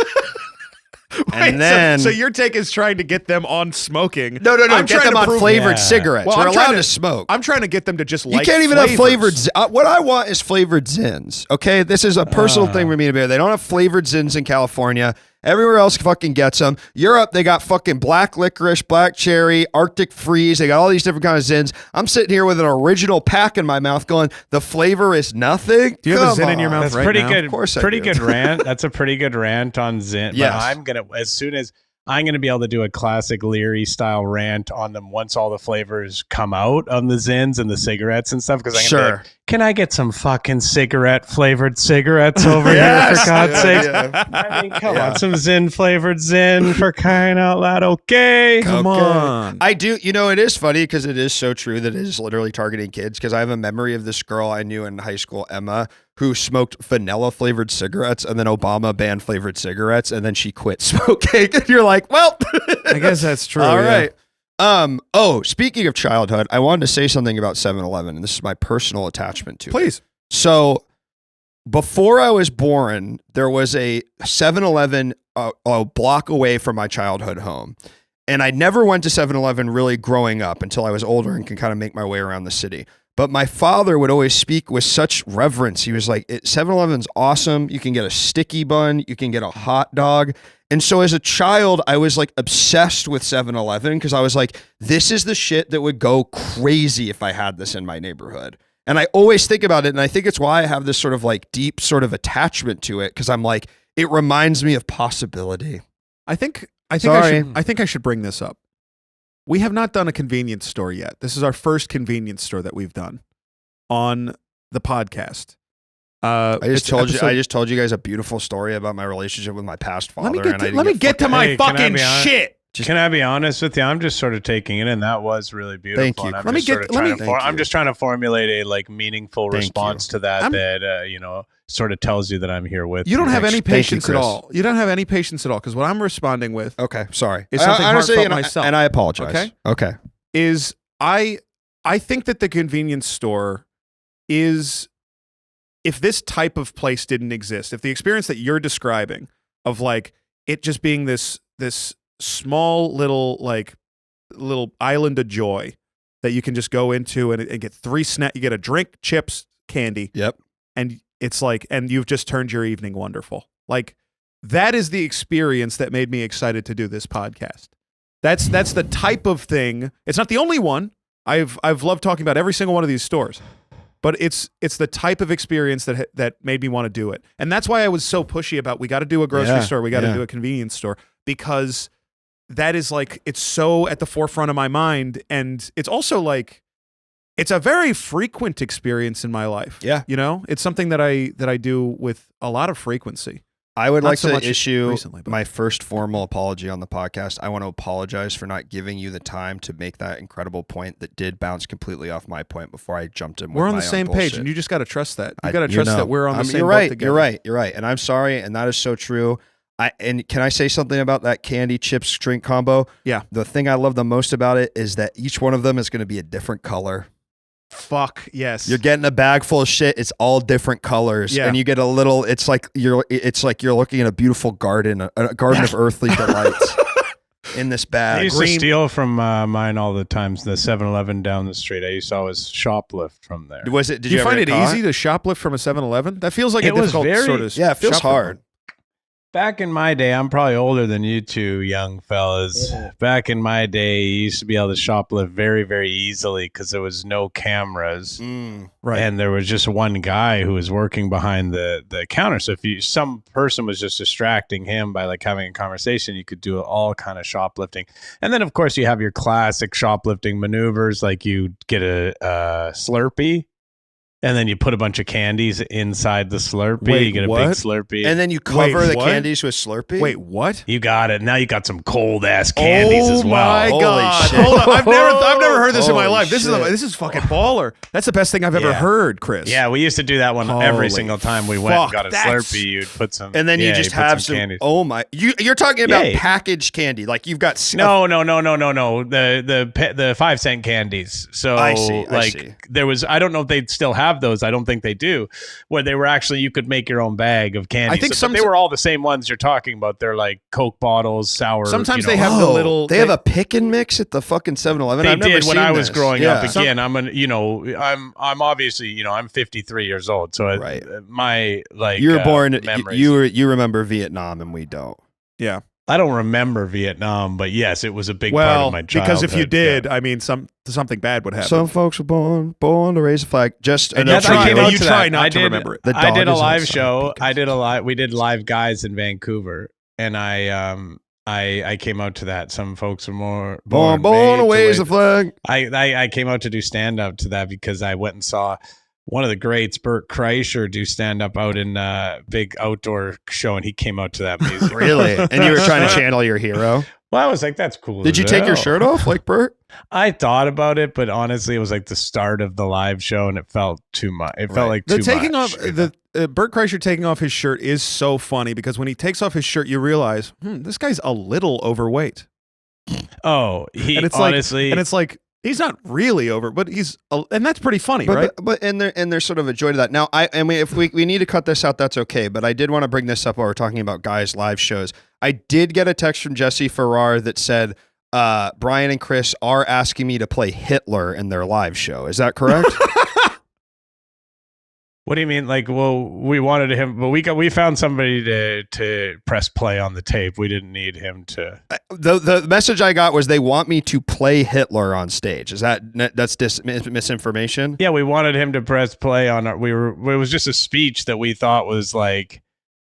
Wait, and then so your take is trying to get them on smoking. no, I'm get trying them to on prove- flavored Yeah. cigarettes. Well, We're I'm trying allowed to- to smoke. I'm trying to get them to just You like can't even have flavored. flavors. What I want is flavored Zins. Okay, this is a personal thing for me to be. They don't have flavored Zins in California. Everywhere else fucking gets them. Europe, they got fucking black licorice, black cherry, Arctic freeze. They got all these different kinds of Zins. I'm sitting here with an original pack in my mouth, going, the flavor is nothing. Do you have a Come Zin in your on. mouth That's right pretty now? good. Of course I pretty do. good rant. That's a pretty good rant on Zin. Yes. But I'm gonna, as soon as I'm going to be able to do a classic Leary style rant on them once all the flavors come out on the Zins and the cigarettes and stuff. Because I'm going to be like, can I get some fucking cigarette flavored cigarettes over here for God's sake? I mean, come on, some Zin flavored Zin for crying out loud. Okay. Come on. I do. You know, it is funny because it is so true that it is literally targeting kids. Because I have a memory of this girl I knew in high school, Emma, who smoked vanilla flavored cigarettes, and then Obama banned flavored cigarettes, and then she quit smoking. And you're like, well, I guess that's true. All yeah. right. Oh, speaking of childhood, I wanted to say something about 7-Eleven, and this is my personal attachment to it. Please. So before I was born, there was a 7-Eleven a block away from my childhood home. And I never went to 7-Eleven really growing up until I was older and can kind of make my way around the city. But my father would always speak with such reverence. He was like, 7-Eleven's awesome. You can get a sticky bun. You can get a hot dog. And so as a child, I was like obsessed with 7-Eleven because I was like, this is the shit that would go crazy if I had this in my neighborhood. And I always think about it. And I think it's why I have this sort of like deep sort of attachment to it. Because I'm like, it reminds me of possibility. I think Sorry. I think I should bring this up. We have not done a convenience store yet. This is our first convenience store that we've done on the podcast. I just it's told you guys a beautiful story about my relationship with my past father. Let me get to my Hey, can I fucking be honest? shit. Can I be honest with you? I'm just sort of taking it in. That was really beautiful. Thank you. And I'm Let me just get- sort of let trying me- to Thank I'm you. just trying to formulate a like meaningful Thank response you. to that. I'm- That sort of tells you that I'm here with You don't have Thanks. any Thank you, patience at Chris. all. You don't have any patience at all because what I'm responding with Okay, sorry. It's something Honestly, heartfelt and I- myself. and I apologize. Okay? Okay. is I think that the convenience store is, if this type of place didn't exist, if the experience that you're describing of like it just being this small little island of joy that you can just go into and get 3 snacks, you get a drink, chips, candy, Yep. and it's like, and you've just turned your evening wonderful. Like that is the experience that made me excited to do this podcast. That's the type of thing. It's not the only one. I've loved talking about every single one of these stores, but it's the type of experience that made me want to do it. And that's why I was so pushy about we got to do a grocery Yeah, store, we got to yeah. do a convenience store, because that is like, it's so at the forefront of my mind, and it's also like it's a very frequent experience in my life. Yeah. You know, it's something that I do with a lot of frequency. I would Not like so to much issue recently, but- my first formal apology on the podcast. I want to apologize for not giving you the time to make that incredible point that did bounce completely off my point before I jumped in. We're with on my the own same page, bullshit. and you just got to trust that. You I- got to trust that we're on the same you're boat right. together. You're right. And I'm sorry. And that is so true. And can I say something about that candy chips drink combo? Yeah. The thing I love the most about it is that each one of them is going to be a different color. Fuck yes. You're getting a bag full of shit. It's all different colors, Yeah. and you get a little. It's like you're looking at a beautiful garden, a garden of earthly delights in this I bag. used to steal from mine all the times. The 7-Eleven down the street. I used to always shoplift from there. Was it? Did Do you ever find get it caught? easy to shoplift from a 7-Eleven? That feels like a It was difficult very- sort of. Yeah, it feels shoplift. hard. Back in my day, I'm probably older than you two young fellas. Back in my day, you used to be able to shoplift very, very easily because there was no cameras. Right. And there was just one guy who was working behind the counter. So if some person was just distracting him by like having a conversation, you could do all kind of shoplifting. And then of course you have your classic shoplifting maneuvers, like you get a Slurpee, and then you put a bunch of candies inside the Slurpee. Wait, you get a what? big Slurpee. And then you cover Wait, the what? candies with Slurpee. Wait, what? you got it. Now you got some cold ass candies as well. Oh my Holy god! shit. Hold on. I've never heard this in my Holy life. This shit. is fucking baller. That's the best thing I've ever Yeah. heard, Chris. Yeah, we used to do that one Holy every single time we went and fuck, got a that's- Slurpee. You'd put some, And then you yeah, just put have some. candies. Oh my! You're talking about Yeah. packaged candy, like you've got No. The 5-cent candies. So I see. there was. I don't know if they still have those. I don't think they do. Where they were actually, you could make your own bag of candy. I think but they were all the same ones you're talking about. They're like Coke bottles, sour. Sometimes you know. they have the little. They have a pick and mix at the fucking 7-Eleven. They I've never did when seen I was this. growing Yeah. up. Again, I'm obviously, I'm 53 years old. So Right. my like You were born. memories. You remember Vietnam, and we don't. Yeah. I don't remember Vietnam, but yes, it was a big part Well, of my childhood. because if you did, yeah. I mean, something bad would happen. Some folks were born to raise a flag. Just And they'll you try- try- you try not to remember it. The I did dog a is live outside show. because- We did Live Guys in Vancouver, and I I came out to that. Some folks are more Born made to away the wait. flag. I came out to do stand up to that because I went and saw one of the greats, Bert Kreischer, do stand up out in a big outdoor show, and he came out to that music. Really? And you were trying to channel your hero? Well, I was like, that's cool. Did you as take your hell. shirt off like Bert? I thought about it, but honestly, it was like the start of the live show, and it felt too much. It felt like The too taking much. off the Bert Kreischer taking off his shirt is so funny because when he takes off his shirt, you realize this guy's a little overweight. Oh, he And it's honestly, like, and it's like he's not really over, but and that's pretty funny, right? But and there's sort of a joy to that. Now, if we need to cut this out, that's okay. But I did want to bring this up while we're talking about guys' live shows. I did get a text from Jesse Farrar that said Brian and Chris are asking me to play Hitler in their live show. Is that correct? what do you mean? Like, well, we wanted him, but we found somebody to press play on the tape. We didn't need him to. The message I got was they want me to play Hitler on stage. Is that's misinformation? Yeah, we wanted him to press play on our. It was just a speech that we thought was like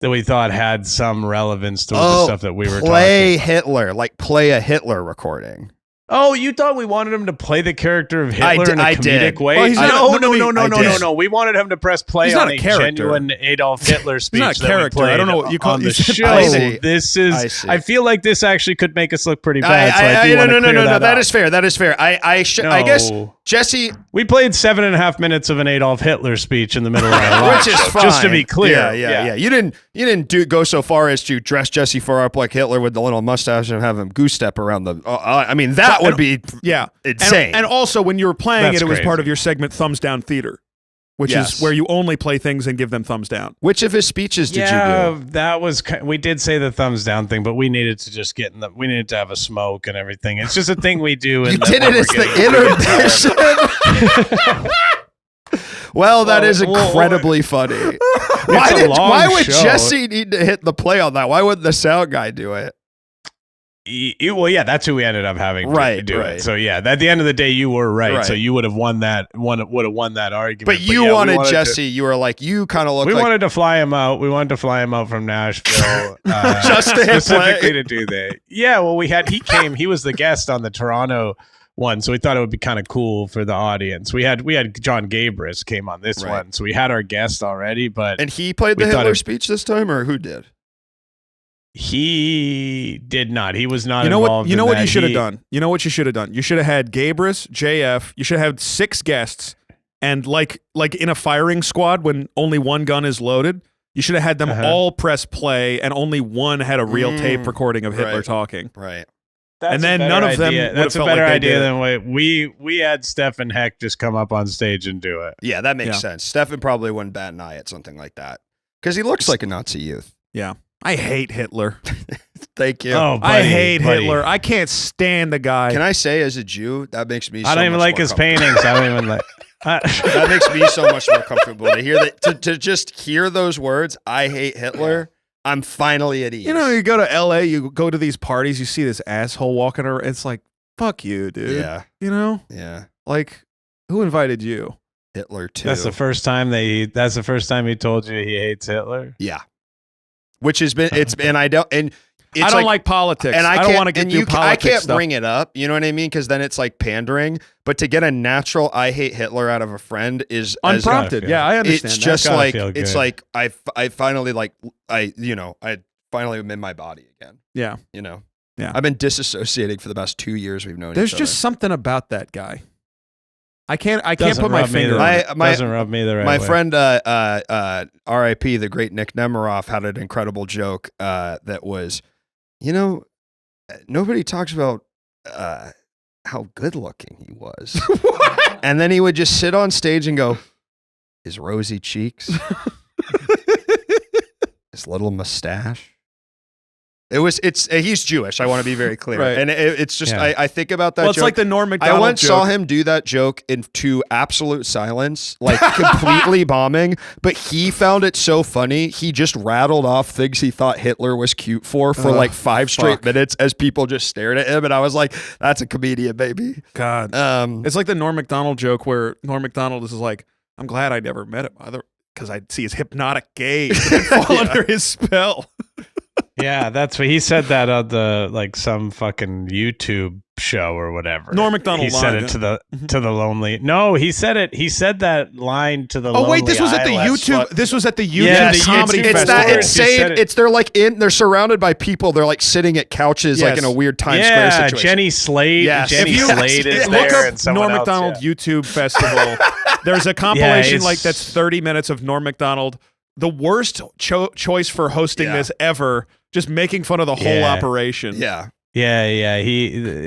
that we thought had some relevance to the stuff that we were play talking. Hitler, like play a Hitler recording. Oh, you thought we wanted him to play the character of Hitler in a I comedic did. way? Well, he's not- No. We wanted him to press play He's on not a a character. genuine Adolf Hitler speech. not a that we character. I don't know what you call- on you the said show. I see. This I is. see. I feel like this actually could make us look pretty bad. So I do want to clear No. that That up. is fair. That is fair. I guess Jesse, We played 7.5 minutes of an Adolf Hitler speech in the middle of our live which is show, fine. just to be clear. Yeah. You didn't go so far as to dress Jesse Farrar up like Hitler with the little mustache and have him goose step around the. I mean, that would be Yeah, insane. And also, when you were playing That's it was crazy. part of your segment Thumbs Down Theater, which Yes. is where you only play things and give them thumbs down. Which of his speeches did Yeah, you do? that was. We did say the thumbs down thing, but we needed to just get in the. We needed to have a smoke and everything. It's just a thing we do. You and did then it as we're the intermission. Well, that is incredibly funny. a long Why would show. Jesse need to hit the play on that? Why wouldn't the sound guy do it? Well, yeah, that's who we ended up having to Right, do right. it. So yeah, at the end of the day, you were right. Right. So you would have won that. Would have won that argument. But you yeah, we wanted to- Jesse. You were like, you kind of look We like. wanted to fly him out. We wanted to fly him out from Nashville, Just to hit specifically play. to do that. Yeah, well, he came. He was the guest on the Toronto one, so we thought it would be kind of cool for the audience. We had John Gabris came on this Right. one, so we had our guest already, but And he played the We thought Hitler it- speech this time, or who did? he did not. He was not You know involved. what? You know in what that. you should have He- done. You know what you should have done. You should have had Gabris, JF. You should have had 6 guests, and like in a firing squad when only one gun is loaded, you should have had them Uh-huh. all press play, and only one had a real tape recording of Hitler right. talking. Right. That's And a then better none of them idea. would've That's a felt better like they idea did it. than what we had Stefan Heck just come up on stage and do it. Yeah, that makes Yeah. sense. Stefan probably wouldn't bat an eye at something like that because he looks like a Nazi youth. I hate Hitler. Thank you. Oh, I buddy, hate buddy. Hitler. I can't stand the guy. Can I say, as a Jew, that makes me. I don't even like his paintings. I don't even like. That makes me so much more comfortable to hear that. To just hear those words, I hate Hitler. I'm finally at ease. You know, you go to LA, you go to these parties, you see this asshole walking around. It's like, fuck you, dude. Yeah. You know, Yeah. like, who invited you? Hitler too. That's the first time That's the first time he told you he hates Hitler. Yeah. Which has been and I don't and it's I don't like politics. and I don't can't want to get and through you, I politics can't stuff. bring it up. You know what I mean? Because then it's like pandering. But to get a natural "I hate Hitler" out of a friend is as- Unprompted. feel- Yeah, I understand. It's that. just Gotta like feel it's good. like I finally like I finally am in my body again. Yeah. You know. Yeah. I've been disassociating for the past 2 years. We've known There's each just something about that guy. I can't Doesn't put my rub me finger the- on it. Doesn't rub me the right my way. friend, R.I.P. the great Nick Nemiroff had an incredible joke that was, nobody talks about how good looking he was, and then he would just sit on stage and go, his rosy cheeks, his little mustache. He's Jewish. I want to be very clear, Right. and it's just Yeah. I think about that. Well, it's joke. like the Norm I Macdonald once joke. saw him do that joke into absolute silence, like completely bombing, but he found it so funny. He just rattled off things he thought Hitler was cute for like 5 straight fuck. minutes as people just stared at him. And I was like, that's a comedian, baby. God. It's like the Norm Macdonald joke where Norm Macdonald is like, I'm glad I never met him because I'd see his hypnotic gaze and fall under his spell. Yeah, that's what he said that on the like some fucking YouTube show or whatever. Norm Macdonald He said live, it to the lonely. No, he said it. He said that line to the. Oh wait, Lonely this was at the Isles. YouTube. This was at the YouTube Yeah, the comedy YouTube It's festival. that insane. said it. It's they're surrounded by people. They're like sitting at couches, like Yes. in a weird Times Yeah, Square situation. Jenny Slade. Yes. Jenny If you- Slade is Look there, up and someone Norm else, Macdonald yeah. YouTube festival. There's a compilation it's- like that's 30 minutes of Norm Macdonald. The worst choice for hosting Yeah. this ever. Just making fun of the whole Yeah. operation. Yeah. Yeah.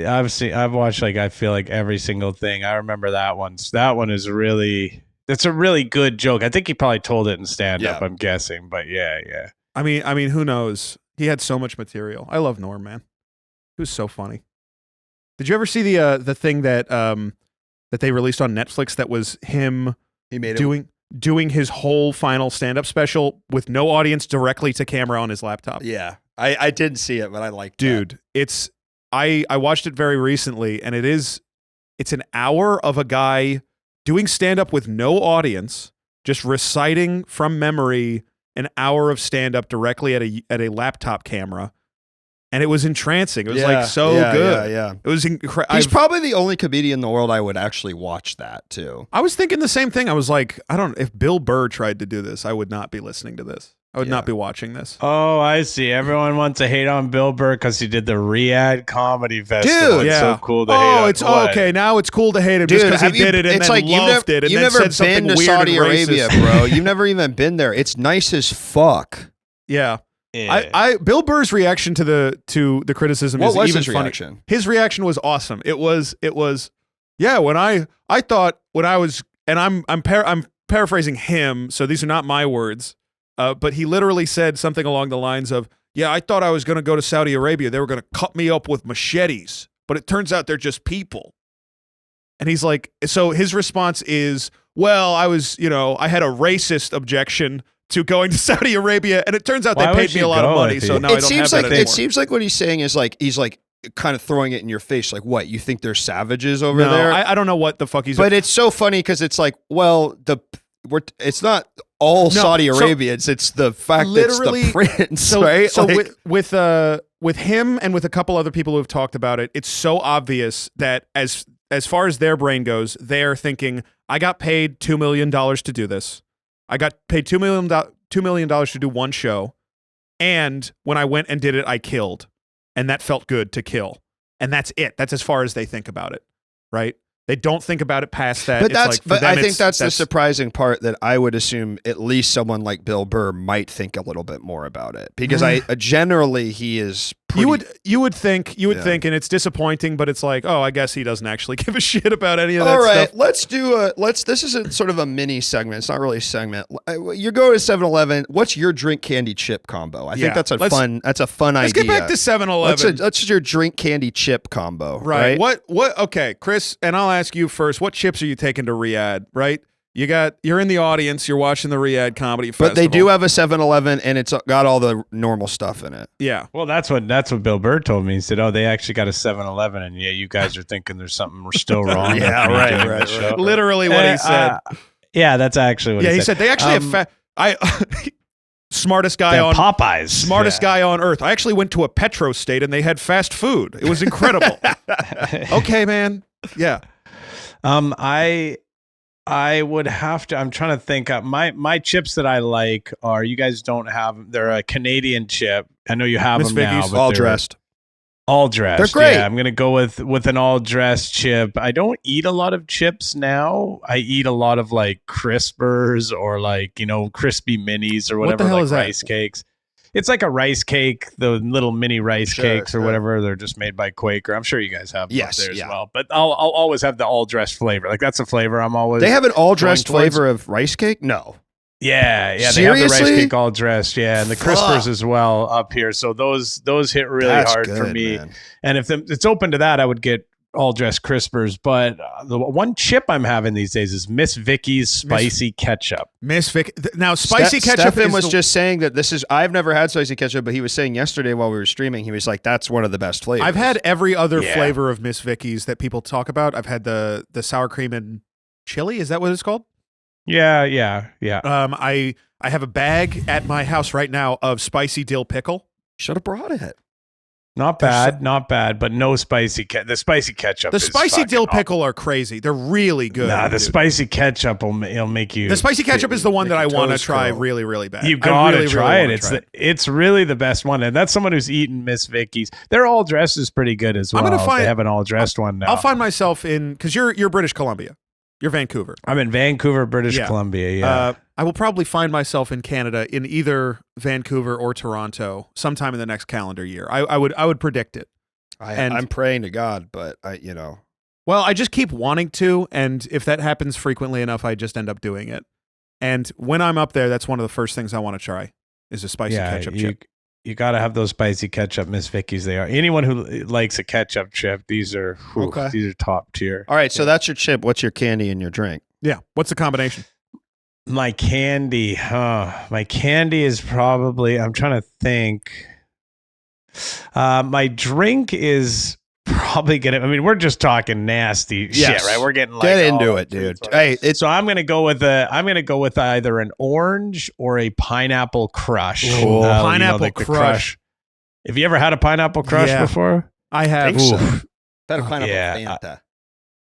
I've watched like I feel like every single thing. I remember that one. That one is really. It's a really good joke. I think he probably told it in stand up. Yeah. I'm guessing, but yeah. I mean, who knows? He had so much material. I love Norm, man. He was so funny. Did you ever see the thing that that they released on Netflix that was him He made it. doing his whole final stand-up special with no audience directly to camera on his laptop? Yeah. I didn't see it, but I liked Dude, it's I watched it very recently, and it's an hour of a guy doing stand-up with no audience, just reciting from memory an hour of stand-up directly at a laptop camera. And it was entrancing. It was like so good. Yeah. It was He's incredible. probably the only comedian in the world I would actually watch that too. I was thinking the same thing. I was like, I don't. If Bill Burr tried to do this, I would not be listening to this. I would Yeah. not be watching this. Oh, I see. Everyone wants to hate on Bill Burr because he did the Riyadh Comedy Festival. Dude, It's yeah. so cool to hate on. It's What? okay. Now it's cool to hate him just Dude, because he have you- did it and it's then like loved it and you've then never said something been to weird Saudi and Arabia, racist. bro. You've never even been there. It's nice as fuck. Yeah. Yeah. I Bill Burr's reaction to the criticism What is was even his funny. reaction? His reaction was awesome. It was yeah, when I thought when I was, and I'm paraphrasing him, so these are not my words. But he literally said something along the lines of, "Yeah, I thought I was going to go to Saudi Arabia. They were going to cut me up with machetes, but it turns out they're just people." And he's like, so his response is, "Well, I had a racist objection to going to Saudi Arabia, and it turns out Why they would paid me you a lot of go money, if so he- now I It don't seems have like that anymore." it seems like what he's saying is like he's like kind of throwing it in your face. Like, what, you think there's savages over No, there? I don't know what the fuck he's. But it's so funny because it's like, well, it's not all Saudi so- Arabians. It's the fact that it's Literally- the prince, so right? so Like- with him and with a couple other people who have talked about it, it's so obvious that as far as their brain goes, they're thinking, I got paid $2 million to do this. I got paid $2 million to do one show, and when I went and did it, I killed, and that felt good to kill, and that's it. That's as far as they think about it, right? They don't think about it past that. But It's that's like, for but them, I think it's- that's the surprising part, that I would assume at least someone like Bill Burr might think a little bit more about it, because I generally he is pretty, you would think, Yeah. and it's disappointing, but it's like, oh, I guess he doesn't actually give a shit about any of that all right, stuff. let's do this is a sort of a mini segment. It's not really a segment. You go to 7-Eleven. What's your drink candy chip combo? I Yeah, think that's a let's- fun Let's idea. get back to 7-Eleven. That's your drink candy chip combo, Right. What? Okay, Chris, and I'll ask you first. What chips are you taking to Riyadh? Right. You're in the audience. You're watching the Riyadh Comedy Festival. But they do have a 7-Eleven, and it's got all the normal stuff in it. Yeah. Well, that's what Bill Burr told me. He said, "Oh, they actually got a 7-Eleven, and yeah, you guys are thinking there's something still wrong." Yeah, with me right, doing right, this right. show." Literally what he said. Yeah, that's actually what Yeah, he he said they actually have smartest guy They have on Popeyes. smartest guy on earth. I actually went to a petro state and they had fast food. It was incredible. Okay, man. Yeah. I would have to. I'm trying to think. My chips that I like are, you guys don't have. They're a Canadian chip. I know you have Miss them now. Vicky's. But All they're dressed. All dressed. They're great. Yeah, I'm gonna go with an all dressed chip. I don't eat a lot of chips now. I eat a lot of like Crispers or like crispy minis or What the whatever, hell like is that? rice cakes. It's like a rice cake, the little mini rice Sure, cakes or sure. whatever. They're just made by Quaker. I'm sure you guys have them Yes, up there as yeah. well. But I'll always have the all dressed flavor. Like that's a flavor I'm always. They have an all dressed going towards- flavor of rice cake? No. Yeah, they have the rice Seriously? cake all dressed. Yeah, and the Fuck. Crispers as well up here. So those hit really That's hard for good, me. man. And if it's open to that, I would get all dressed Crispers. But the one chip I'm having these days is Miss Vicky's spicy ketchup. Miss Vic. Now, spicy ketchup Stefan is was the- just saying that this is. I've never had spicy ketchup, but he was saying yesterday while we were streaming, he was like, "That's one of the best flavors." I've had every other Yeah. flavor of Miss Vicky's that people talk about. I've had the sour cream and chili. Is that what it's called? Yeah. I have a bag at my house right now of spicy dill pickle. Should have brought it. Not bad, not bad, but no spicy. The spicy ketchup. The is spicy fucking dill awful. pickle are crazy. They're really good. Nah, the dude. spicy ketchup will make you. The spicy ketchup is the one Make that I your want to toes try curl. really, really bad. You I gotta really, try really it. wanna It's really the best one, and that's someone who's eaten Miss Vicky's. Their all dressed is pretty good as well. I'm gonna find- they have an all dressed one now. I'll find myself in because you're British Columbia. You're Vancouver. I'm in Vancouver, British Yeah. Columbia. Yeah. I will probably find myself in Canada in either Vancouver or Toronto sometime in the next calendar year. I would predict it. And- I'm praying to God, but Well, I just keep wanting to, and if that happens frequently enough, I just end up doing it. And when I'm up there, that's one of the first things I want to try is a spicy ketchup chip. You got to have those spicy ketchup Miss Vicky's. They are. Anyone who likes a ketchup chip, these are Okay. these are top tier. all right. So that's your chip. What's your candy and your drink? Yeah. What's the combination? My candy, my candy is probably. I'm trying to think. My drink is probably gonna. I mean, we're just talking nasty Yes. shit, right? We're getting like Get into all it, dude. foods, right? Hey, it's So I'm gonna go with either an orange or a pineapple crush. Cool. Pineapple the crush. Have you ever had a pineapple crush Yeah. before? I have think so. Ooh. Better pineapple Yeah, Fanta.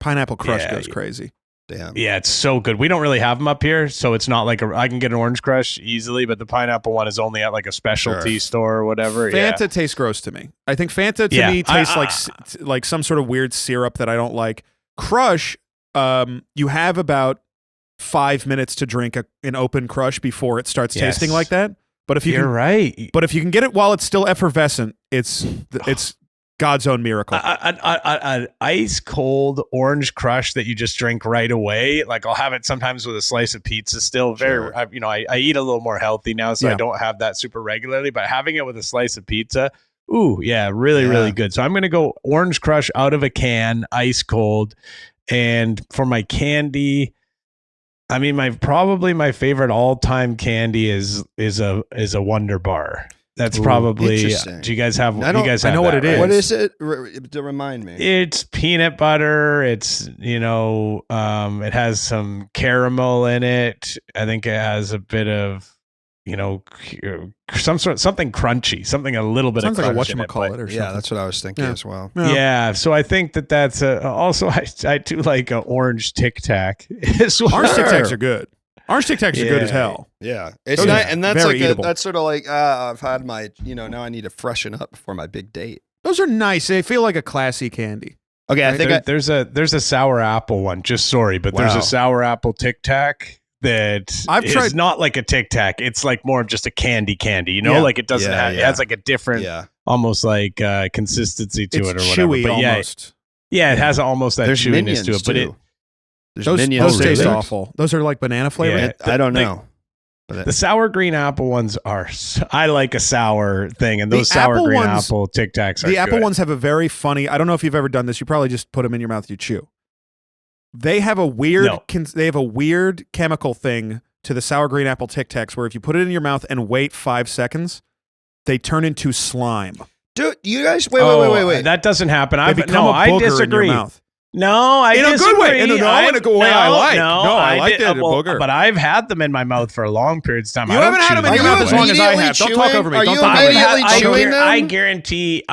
pineapple crush Yeah. goes crazy. Damn. Yeah, it's so good. We don't really have them up here, so it's not like I can get an orange crush easily, but the pineapple one is only at like a specialty Sure. store or whatever. Fanta tastes gross to me. I think Fanta to Yeah. me tastes like some sort of weird syrup that I don't like. Crush, you have about 5 minutes to drink an open Crush before it starts Yes. tasting like that. But if you You're can, right. but if you can get it while it's still effervescent, it's God's own miracle. An ice cold orange crush that you just drink right away. Like I'll have it sometimes with a slice of pizza. Still very, Sure. I eat a little more healthy now, so Yeah. I don't have that super regularly. But having it with a slice of pizza, ooh, yeah, really, really good. So I'm gonna go orange crush out of a can, ice cold. And for my candy, I mean, my favorite all time candy is a Wonder Bar. That's Ooh, probably. interesting. Do you guys have? I You don't- guys I have know what that, it right? is. What is it? To remind me. It's peanut butter. It's it has some caramel in it. I think it has a bit of something crunchy, something a little bit Sounds of like a crunch in it, whatchamacallit or something. Yeah, that's what I was thinking Yeah. as well. yeah, so I think that's also I do like an orange Tic Tac as well. Orange Tic Tacs Sure. are good. Orange Tic Tacs are good as Yeah. hell. Yeah, it's Those not, are and that's very like eatable. that's sort of like I've had my now I need to freshen up before my big date. Those are nice. They feel like a classy candy. Okay, I think There's a sour apple one. Just sorry, but there's Wow. a sour apple Tic Tac that I've is tried- not like a Tic Tac. It's like more of just a candy. You know, Yeah. like it doesn't Yeah, have. It yeah. has like a different, yeah. almost like consistency to It's it or whatever. chewy But yeah, almost. yeah, it has almost that There's chewiness minions to it. But too. There's Those minions. taste too. awful. Those are like banana flavored. Yeah. I don't Like, know. But the sour green apple ones are. I like a sour thing, and The those sour apple green ones- apple Tic Tacs are The apple good. ones have a very funny. I don't know if you've ever done this. You probably just put them in your mouth. You chew. They have a weird. No. They have a weird chemical thing to the sour green apple Tic Tacs, where if you put it in your mouth and wait 5 seconds, they turn into slime. dude, you guys wait. That doesn't happen. They I become a I booger disagree. in your mouth. No, I In a disagree. good way. In a good way I like. No, I like it, a booger. But I've had them in my mouth for a long period of time. You I don't haven't had chew them in your Are mouth you as long as I have. immediately Don't talk chewing? over me. Are Don't you talk over me. immediately chewing them? I guarantee.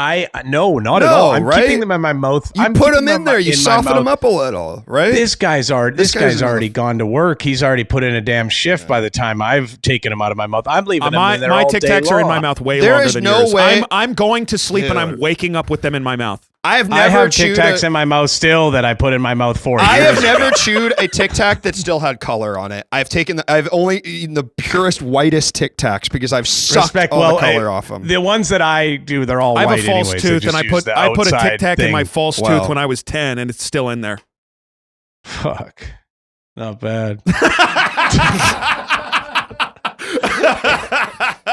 No, not No, at all. I'm right? keeping them in my mouth. You I'm put keeping them in there. You my soften them mouth. up a little, right? This guy's This guy's already another- gone to work. He's already put in a damn shift by the time I've taken him out of my mouth. I'm leaving them My in there my all Tic day Tacs are in my long. mouth way There longer is than no yours. way- I'm going to sleep and I'm Dude. waking up with them in my mouth. I have I never have Tic chewed. Tacs in my mouth still that I put in my mouth 4 years I have ago. never chewed a Tic Tac that still had color on it. I've only eaten the purest, whitest Tic Tacs because I've sucked all the color off them. The ones that I do, they're all I have white a false anyways. They tooth, just and I use put the a Tic outside Tac in my thing. false Wow. tooth when I was 10, and it's still in there. Fuck. Not bad.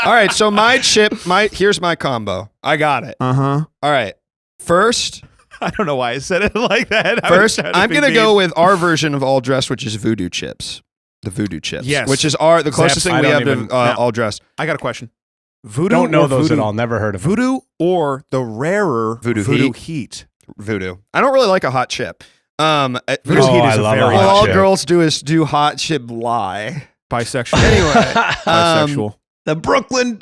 All right, so here's my combo. I got it. Uh-huh. All right, first, I don't know why I said it like that. I'm gonna go with our version of all dressed, which is voodoo chips. The voodoo chips, Yes. which is the closest Zaps, thing I we have don't to even- all dressed. I got a question. Voodoo Don't know or those voodoo? at all. Never heard of them. Voodoo or the rarer Voodoo heat? Voodoo. I don't really like a hot chip. Voodoo Oh, heat I is a love a very hot Well, all chip. girls do is do hot chip lie. bisexual. Anyway, Bisexual. The Brooklyn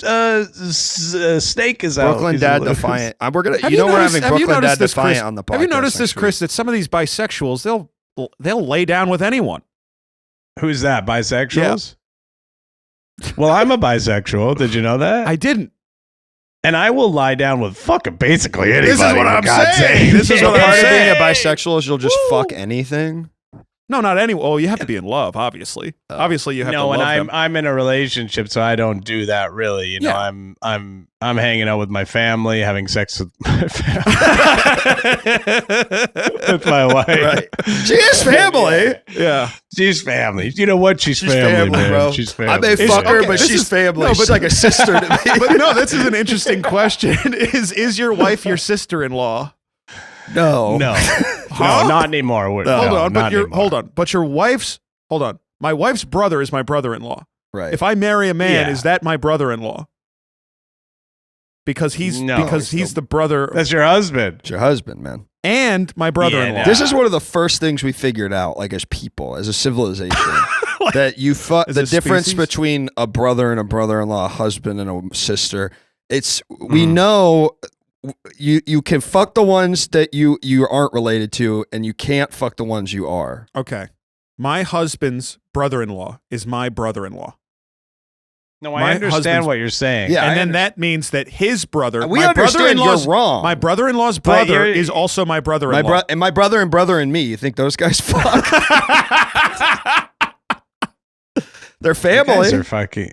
steak is out. Brooklyn He's Dad a- Defiant. We're gonna. Have You know we're noticed- having have you Brooklyn Dad noticed this, Chris? Defiant on the podcast. Have you noticed this, next Chris? That some of these bisexuals, they'll lay down with anyone. Who's that? Bisexuals? Well, I'm a bisexual. Did you know that? I didn't. And I will lie down with fucking basically anybody. This is what for I'm God's saying. sake. This is So what I'm part of being saying. a bisexual is you'll just fuck anything. No, not anyone. Oh, you have to be in love, obviously. Obviously, you have to No, love and them. I'm in a relationship, so I don't do that really. You know, Yeah. I'm hanging out with my family, having sex with my family, with my wife. Right. She is family. Yeah. She's family. You know what? She's, She's family, man. bro. She's I family. may Is- fuck her, okay, but this she's is- family. no, but- She's like a sister to me. But no, this is an interesting question. Is your wife your sister-in-law? No. No, Huh? no, not anymore. No. Hold No, on, but not anymore. hold on. But your wife's hold on. My wife's brother is my brother-in-law. Right. If I marry a man, Yeah. is that my brother-in-law? Because he's No. the brother That's your husband. It's your husband, man. and my brother-in-law. Yeah, This is one of the first things we figured out, like as people, as a civilization, that you fuck As the a difference species? between a brother and a brother-in-law, a husband and a sister. It's Mm. we know you can fuck the ones that you aren't related to, and you can't fuck the ones you are. Okay. My husband's brother-in-law is my brother-in-law. No, My I understand husband's- what you're saying. Yeah, and I then that means that his brother, We my understand brother-in-law's you're wrong. My brother-in-law's But brother you're- is also my brother-in-law. My brother and me. You think those guys fuck? They're You family. guys are fucking.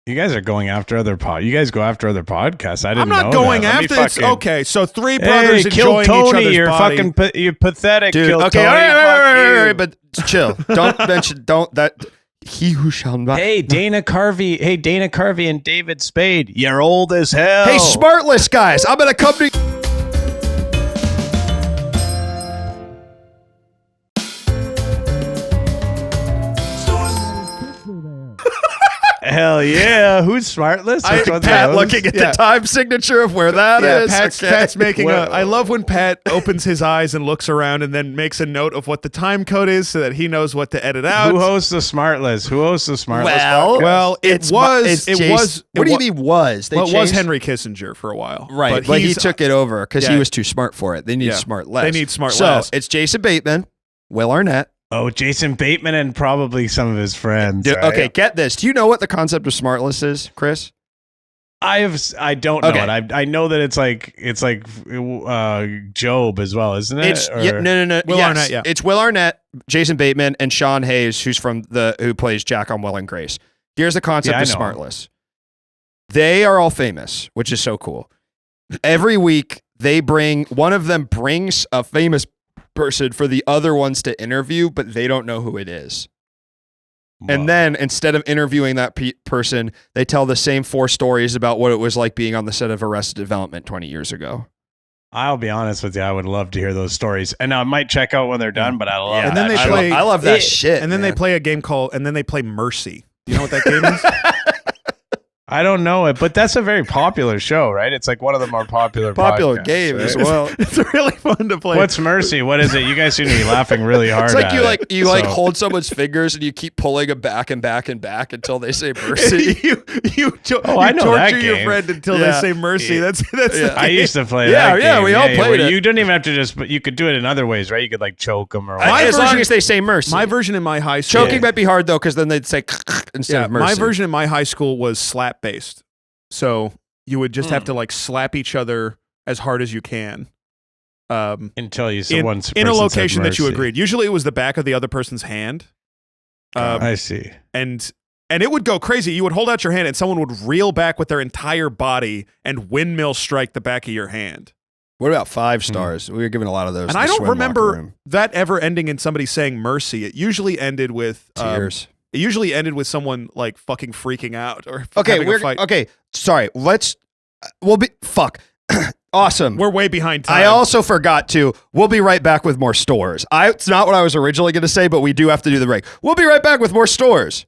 You guys are going after other You guys go after other podcasts. I didn't I'm not know going that. Let me after it's fucking- okay. So three brothers Hey, kill enjoying each Tony. other's You're body. fucking. You're pathetic. Dude, Kill okay, Tony. all right, Fuck you. but chill. Don't mention. Don't that. He who shall not. Hey, Dana Carvey. Hey, Dana Carvey and David Spade. You're old as hell. Hey, Smartless guys, I'm gonna come to. Hell yeah. Who's Smartless? Which one's Pat those? looking at Yeah. the time signature of where that Yeah, is. Pat's, Okay. Pat's making Well- I love when Pat opens his eyes and looks around and then makes a note of what the time code is so that he knows what to edit out. Who hosts the Smartless? Who hosts the Smartless? Well, podcast? Well, it was. What do you mean was? They Well, it was changed- Henry Kissinger for a while, Right, but he he's- took it over because yeah. he was too smart for it. They need Yeah. smart less. They need smart so less. it's Jason Bateman, Will Arnett. Oh, Jason Bateman and probably some of his friends. Dude, right? okay, get this. Do you know what the concept of smartless is, Chris? I don't know Okay. it. I know that it's like Job as well, isn't it? It's Or- no. Will yes. Arnett, yeah. It's Will Arnett, Jason Bateman, and Sean Hayes, who plays Jack on Will and Grace. Here's the concept Yeah, of I know. smartless. They are all famous, which is so cool. Every week one of them brings a famous person for the other ones to interview, but they don't know who it is. And then instead of interviewing that person, they tell the same 4 stories about what it was like being on the set of Arrested Development 20 years ago. I'll be honest with you, I would love to hear those stories, and I might check out when they're done. But I love. Yeah, And then that they shit. play- I love that It- shit. and then they man. play a game called Mercy. Do you know what that game is? I don't know it, but that's a very popular show, right? It's like one of the more popular podcasts, game right? as well. It's really fun to play. What's Mercy? What is it? You guys seem to be laughing really hard. It's like at you it, so- hold someone's fingers and you keep pulling them back and back and back until they say mercy. I know torture that your game. friend until Yeah. they say mercy. Yeah. That's Yeah. I used to play Yeah, that yeah, game. we all played where it. You didn't even have to but you could do it in other ways, right? You could like choke them or I- whatever. as long version- as they say mercy. my version in my high school. Choking might be hard though, because then they'd say instead Yeah, of mercy. my version in my high school was slap based. So you would just Hmm. have to like slap each other as hard as you can. Until you In, one in a person said location that you mercy. agreed. Usually it was the back of the other person's hand. I see. and it would go crazy. You would hold out your hand and someone would reel back with their entire body and windmill strike the back of your hand. What about 5 stars? We were giving a lot of those. And in I the don't swim locker remember room. that ever ending in somebody saying mercy. It usually ended with Tears. it usually ended with someone like fucking freaking out or Okay, having a fight. okay. Sorry, we'll be fuck. Awesome. We're way behind time. I also forgot to. We'll be right back with more stores. It's not what I was originally going to say, but we do have to do the break. We'll be right back with more stores.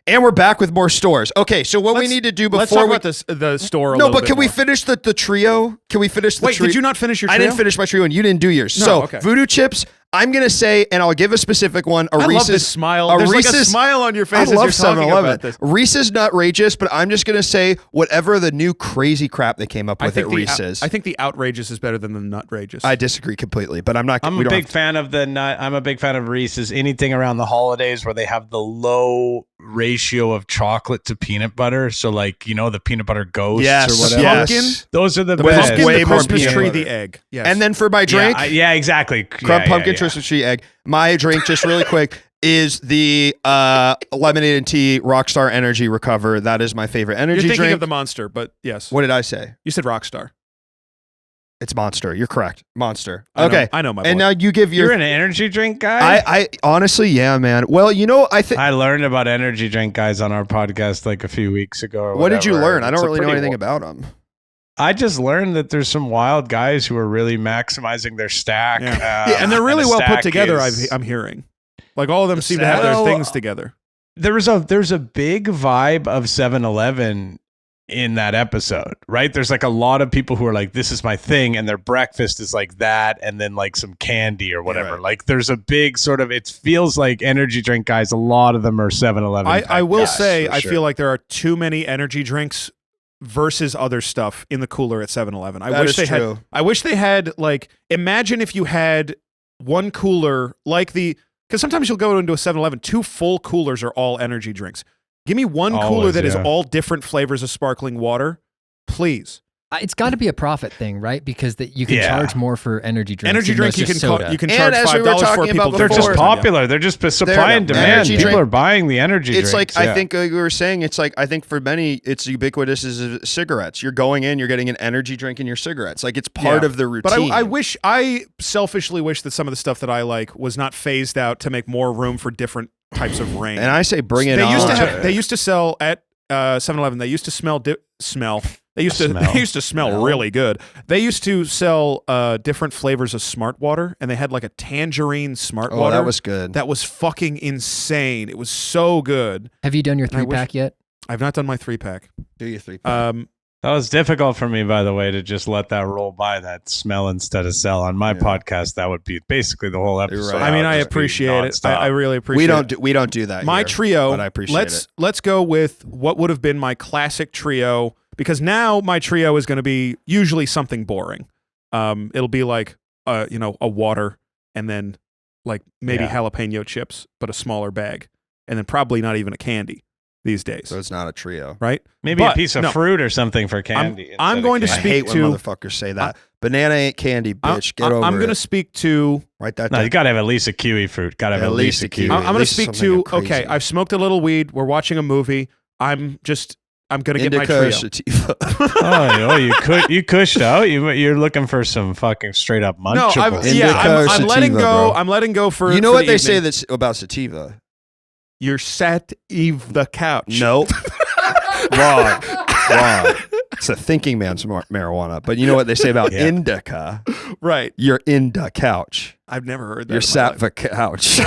And we're back with more stores. Okay, so what we Let's- need to do Let's before talk we about this, the store. A no, little but bit can we more. finish the trio? Can we finish the Wait, trio? did you not finish your I trio? didn't finish my trio, and you didn't do yours. No, so okay. Voodoo Chips, I'm gonna say, and I'll give a specific one. I love this Reese's. smile. a There's like a Reese's- smile on your face I as love you're talking 7-Eleven. about this. Reese's Nutrageous, but I'm just gonna say whatever the new crazy crap they came up with at the Reese's. I think the outrageous is better than the nutrageous. I disagree completely, but I'm not. I'm we a don't big have to- fan of the nut. I'm a big fan of Reese's. Anything around the holidays where they have the low ratio of chocolate to peanut butter. So like, the peanut butter ghosts Yes, or whatever. yes. Pumpkin? Those are the the best. pumpkin, way the more Christmas peanut tree, butter. the egg. Yes. And then for my drink, Yeah, exactly. pumpkin Christmas tree egg. My drink, just really quick, is the lemonade and tea Rockstar Energy Recover. That is my favorite you're energy thinking drink. of the Monster, but yes. What did I say? You said Rockstar. It's Monster. You're correct. Monster. I know- Okay. I know my And boy. now you give You're your. an energy drink guy. I honestly, yeah, man. Well, I think. I learned about energy drink guys on our podcast like a few weeks ago. Or What did you whatever. learn? I It's don't a really know pretty anything wa- about them. I just learned that there's some wild guys who are really maximizing their stack. Yeah, and they're really the well put stack together. is- I'm hearing, like all of them The seem to have their stack- things together. there's a big vibe of 7-Eleven in that episode, right? There's like a lot of people who are like, this is my thing, and their breakfast is like that, and then like some candy or whatever. right. Like there's a big sort of, it feels like energy drink guys, a lot of them are 7-Eleven. I will guys, say, for I sure. feel like there are too many energy drinks versus other stuff in the cooler at 7-Eleven. I That wish is they true. had. I wish they had like. Imagine if you had one cooler like the. Because sometimes you'll go into a 7-Eleven, 2 full coolers are all energy drinks. Give me one cooler Always, that is yeah. all different flavors of sparkling water, please. It's got to be a profit thing, right? Because you can Yeah. charge more for energy drinks. Energy even though drink it's you just can soda. you can And charge as we were $5 for talking people. about to They're just before. afford them. popular. They're just They're supply and the demand. energy People drink. are buying the energy It's drinks. like, yeah. I think like we were saying, it's like, I think for many, it's ubiquitous as cigarettes. You're going in, you're getting an energy drink in your cigarettes. Like it's part Yeah. of the routine. But I selfishly wish that some of the stuff that I like was not phased out to make more room for different types of rain. and I say bring it they on. used to have. They used to sell at 7-Eleven. They used to smell. They used to. Smell. They used to smell really good. They used to sell different flavors of Smart Water, and they had like a tangerine Smart Oh, Water. that was good. That was fucking insane. It was so good. Have you done your I wish- 3-pack yet? I've not done my 3-pack. Do you 3? That was difficult for me, by the way, to just let that roll by, that smell instead of sell. On my Yeah. podcast, that would be basically the whole episode. right. I mean, would I just be appreciate it. nonstop. I really appreciate it. we don't do that. My here, trio. but I appreciate let's go with what would have been my classic trio, because now my trio is going to be usually something boring. It'll be like a water, and then like maybe Yeah. jalapeno chips, but a smaller bag, and then probably not even a candy these days, So it's not a trio. right? Maybe But, a piece of no. fruit or something for candy. I'm instead of going to I candy. speak hate when to- motherfuckers say that. Banana ain't candy, bitch. Get over I'm it. going to speak to. Write that No, down. you gotta have at least a kiwi fruit. Gotta have At at least a kiwi. kiwi. I'm going to least speak something to. crazy. Okay, I've smoked a little weed. We're watching a movie. I'm going to get my Indica trio. sativa. You cushed out. You're looking for some fucking straight up No, munchables. Indica I'm letting sativa, go. bro. I'm letting go for. You know for what the they say evening. that's about sativa? You're sat Eve the couch. Nope. Wrong. It's a thinking man's marijuana. But you know what they say about Yeah. indica? Right. You're in the couch. I've never heard that. You're in my sat life. the couch.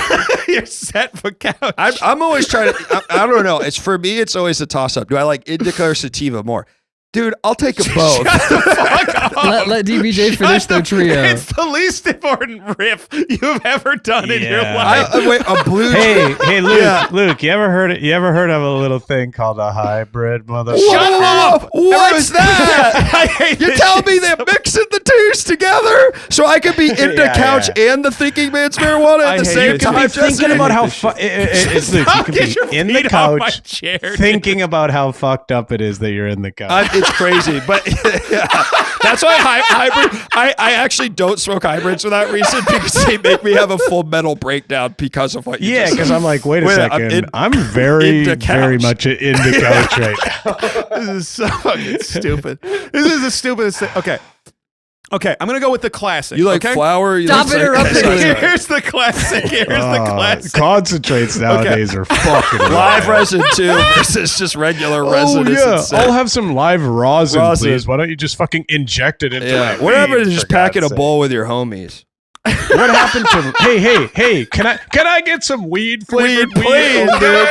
You're sat for couch. I'm always trying to. I don't know. It's for me. It's always a toss up. Do I like indica or sativa more? Dude, I'll take them both. Fuck off. Let DBJ finish their trio. It's the least important riff you've ever done in your Yeah. life. Wait, a blue. Hey, Luke, Yeah. Luke, you ever heard of a little thing called a hybrid, motherfucker? Shut up! What is that? I hate You're this telling me shit they're so mixing the twos together so I could be in the Yeah, couch and the thinking man's marijuana I at the hate same this time? shit. Jesse? Thinking about how this shit. it's Luke. You Stop, can get your be in the feet off my couch, chair, dude. thinking about how fucked up it is that you're in the couch. It's crazy, but yeah. That's why hybrid. I actually don't smoke hybrids for that reason because they make me have a full mental breakdown because of what you Yeah, just because said. I'm like, wait a Wait, second. I'm I'm very, in the very couch. much in the couch right now. This is so fucking stupid. This is the stupidest thing. Okay, I'm gonna go with the classic. You like okay? flour? You Stop like interrupting cigarette? me. Here's the classic. Here's the classic. Concentrates nowadays are fucking Live wild. resin too versus just regular resin. Oh is yeah, insane. I'll have some live rosin, Rosin. please. Why don't you just fucking inject it into Yeah, my whatever. veins, Just for pack in a God's bowl with your homies. sake? What happened to? Hey, can I get some weed flavored Weed, please, dude?